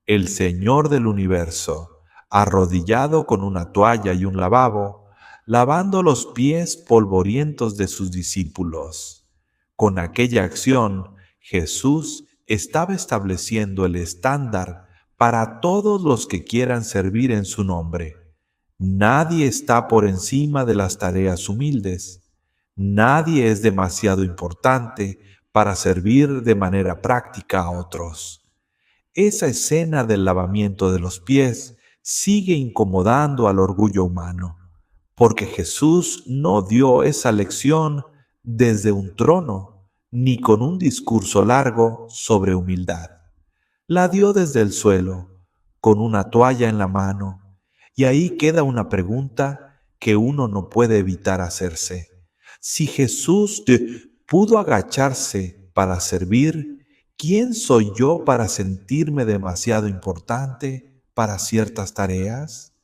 El Señor del universo, arrodillado con una toalla y un lavabo, lavando los pies polvorientos de sus discípulos. Con aquella acción, Jesús estaba estableciendo el estándar para todos los que quieran servir en su nombre. Nadie está por encima de las tareas humildes. Nadie es demasiado importante para servir de manera práctica a otros. Esa escena del lavamiento de los pies sigue incomodando al orgullo humano, porque Jesús no dio esa lección desde un trono, ni con un discurso largo sobre humildad. La dio desde el suelo, con una toalla en la mano, y ahí queda una pregunta que uno no puede evitar hacerse. Si Jesús pudo agacharse para servir, ¿quién soy yo para sentirme demasiado importante para ciertas tareas?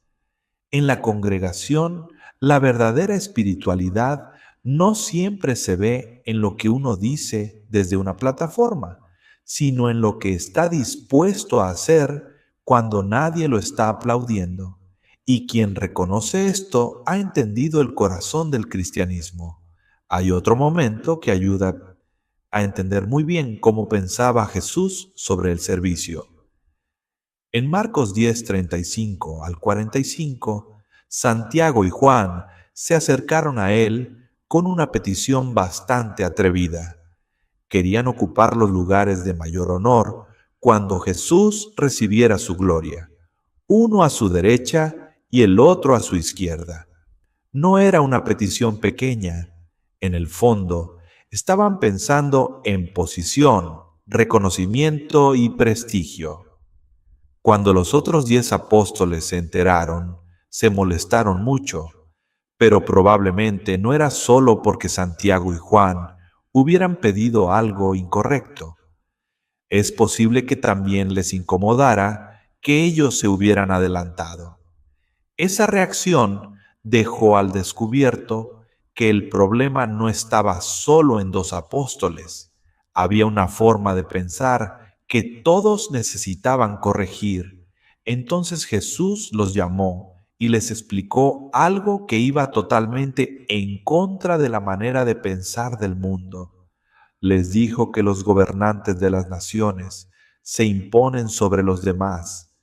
En la congregación, la verdadera espiritualidad no siempre se ve en lo que uno dice desde una plataforma, sino en lo que está dispuesto a hacer cuando nadie lo está aplaudiendo. Y quien reconoce esto ha entendido el corazón del cristianismo. Hay otro momento que ayuda a entender muy bien cómo pensaba Jesús sobre el servicio. En Marcos 10, 35 al 45, Santiago y Juan se acercaron a él con una petición bastante atrevida. Querían ocupar los lugares de mayor honor cuando Jesús recibiera su gloria, uno a su derecha y el otro a su izquierda. No era una petición pequeña. En el fondo, estaban pensando en posición, reconocimiento y prestigio. Cuando los otros 10 apóstoles se enteraron, se molestaron mucho, pero probablemente no era solo porque Santiago y Juan hubieran pedido algo incorrecto. Es posible que también les incomodara que ellos se hubieran adelantado. Esa reacción dejó al descubierto que el problema no estaba solo en 2 apóstoles. Había una forma de pensar que todos necesitaban corregir, Entonces Jesús los llamó y les explicó algo que iba totalmente en contra de la manera de pensar del mundo. Les dijo que los gobernantes de las naciones se imponen sobre los demás,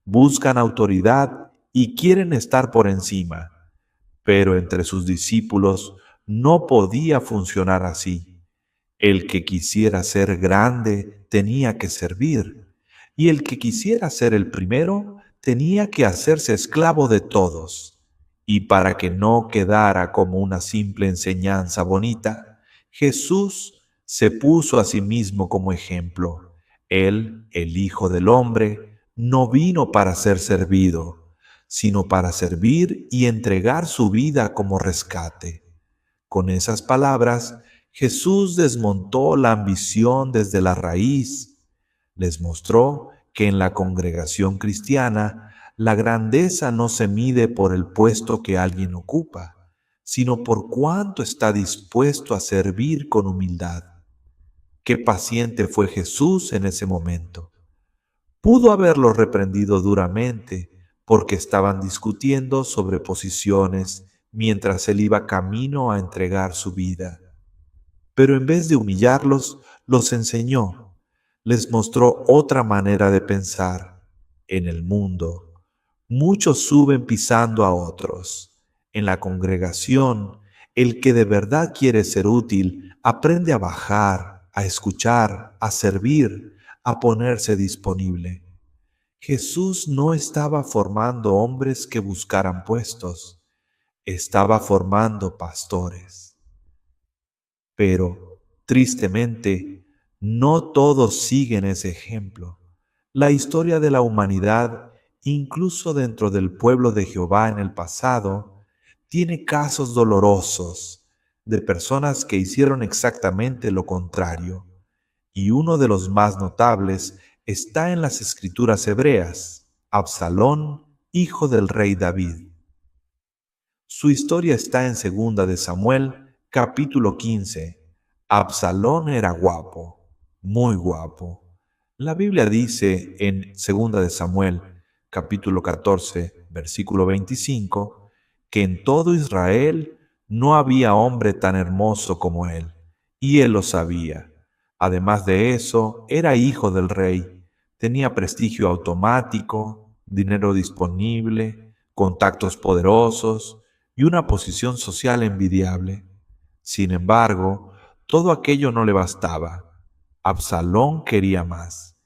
buscan autoridad y quieren estar por encima. Pero entre sus discípulos no podía funcionar así. El que quisiera ser grande tenía que servir, y el que quisiera ser el primero tenía que hacerse esclavo de todos. Y para que no quedara como una simple enseñanza bonita, Jesús se puso a sí mismo como ejemplo. Él, el Hijo del Hombre, no vino para ser servido, sino para servir y entregar su vida como rescate. Con esas palabras, Jesús desmontó la ambición desde la raíz. Les mostró que en la congregación cristiana la grandeza no se mide por el puesto que alguien ocupa, sino por cuánto está dispuesto a servir con humildad. Qué paciente fue Jesús en ese momento. Pudo haberlos reprendido duramente porque estaban discutiendo sobre posiciones mientras él iba camino a entregar su vida. Pero en vez de humillarlos, los enseñó. Les mostró otra manera de pensar. En el mundo, muchos suben pisando a otros. En la congregación, el que de verdad quiere ser útil aprende a bajar, a escuchar, a servir, a ponerse disponible. Jesús no estaba formando hombres que buscaran puestos, estaba formando pastores. Pero, tristemente, no todos siguen ese ejemplo. La historia de la humanidad, incluso dentro del pueblo de Jehová en el pasado, tiene casos dolorosos de personas que hicieron exactamente lo contrario. Y uno de los más notables está en las escrituras hebreas, Absalón, hijo del rey David. Su historia está en 2 de Samuel, capítulo 15. Absalón era guapo, muy guapo. La Biblia dice en 2 de Samuel, capítulo 14, versículo 25, que en todo Israel no había hombre tan hermoso como él, y él lo sabía. Además de eso, era hijo del rey, tenía prestigio automático, dinero disponible, contactos poderosos y una posición social envidiable. Sin embargo, todo aquello no le bastaba. Absalón quería más,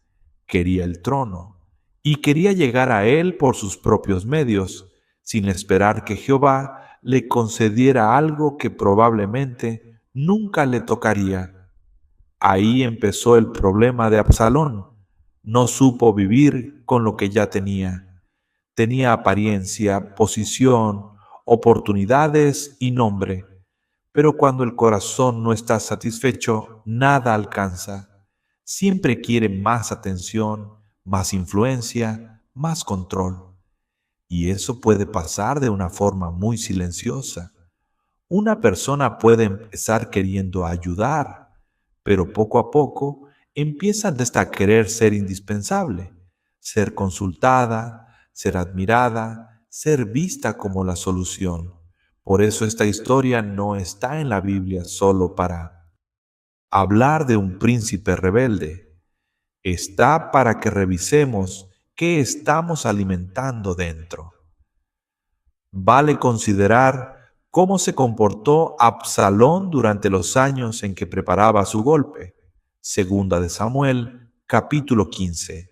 quería el trono, y quería llegar a él por sus propios medios, sin esperar que Jehová le concediera algo que probablemente nunca le tocaría. Ahí empezó el problema de Absalón. No supo vivir con lo que ya tenía. Tenía apariencia, posición, oportunidades y nombre. Pero cuando el corazón no está satisfecho, nada alcanza. Siempre quiere más atención, más influencia, más control. Y eso puede pasar de una forma muy silenciosa. Una persona puede empezar queriendo ayudar, pero poco a poco empieza a querer ser indispensable, ser consultada, ser admirada, ser vista como la solución. Por eso esta historia no está en la Biblia solo para hablar de un príncipe rebelde. Está para que revisemos qué estamos alimentando dentro. Vale considerar cómo se comportó Absalón durante los años en que preparaba su golpe. 2 de Samuel, capítulo 15,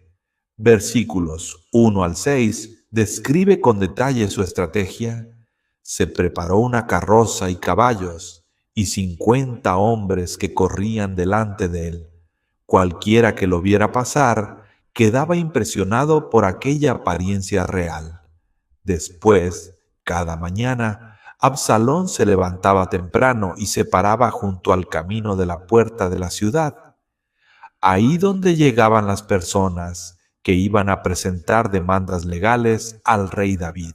versículos 1 al 6, describe con detalle su estrategia. Se preparó una carroza y caballos, y 50 hombres que corrían delante de él. Cualquiera que lo viera pasar quedaba impresionado por aquella apariencia real. Después, cada mañana, Absalón se levantaba temprano y se paraba junto al camino de la puerta de la ciudad. Ahí donde llegaban las personas que iban a presentar demandas legales al rey David.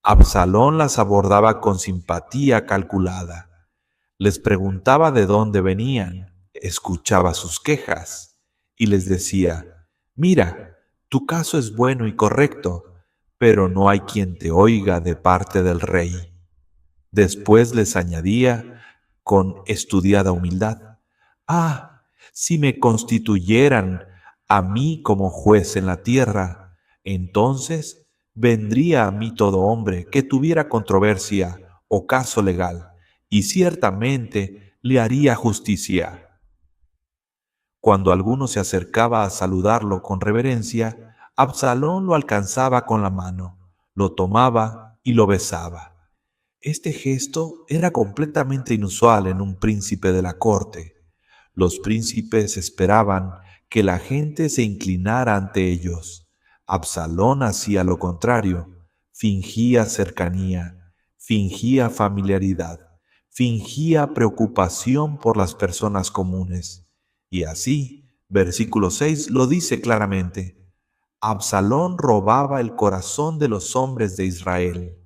Absalón las abordaba con simpatía calculada. Les preguntaba de dónde venían, escuchaba sus quejas y les decía: «Mira, Tu caso es bueno y correcto, pero no hay quien te oiga de parte del rey. Después les añadía con estudiada humildad: Ah, si me constituyeran a mí como juez en la tierra, entonces vendría a mí todo hombre que tuviera controversia o caso legal, y ciertamente le haría justicia. Cuando alguno se acercaba a saludarlo con reverencia, Absalón lo alcanzaba con la mano, lo tomaba y lo besaba. Este gesto era completamente inusual en un príncipe de la corte. Los príncipes esperaban que la gente se inclinara ante ellos. Absalón hacía lo contrario, fingía cercanía, fingía familiaridad, fingía preocupación por las personas comunes. Y así, versículo 6 lo dice claramente: Absalón robaba el corazón de los hombres de Israel.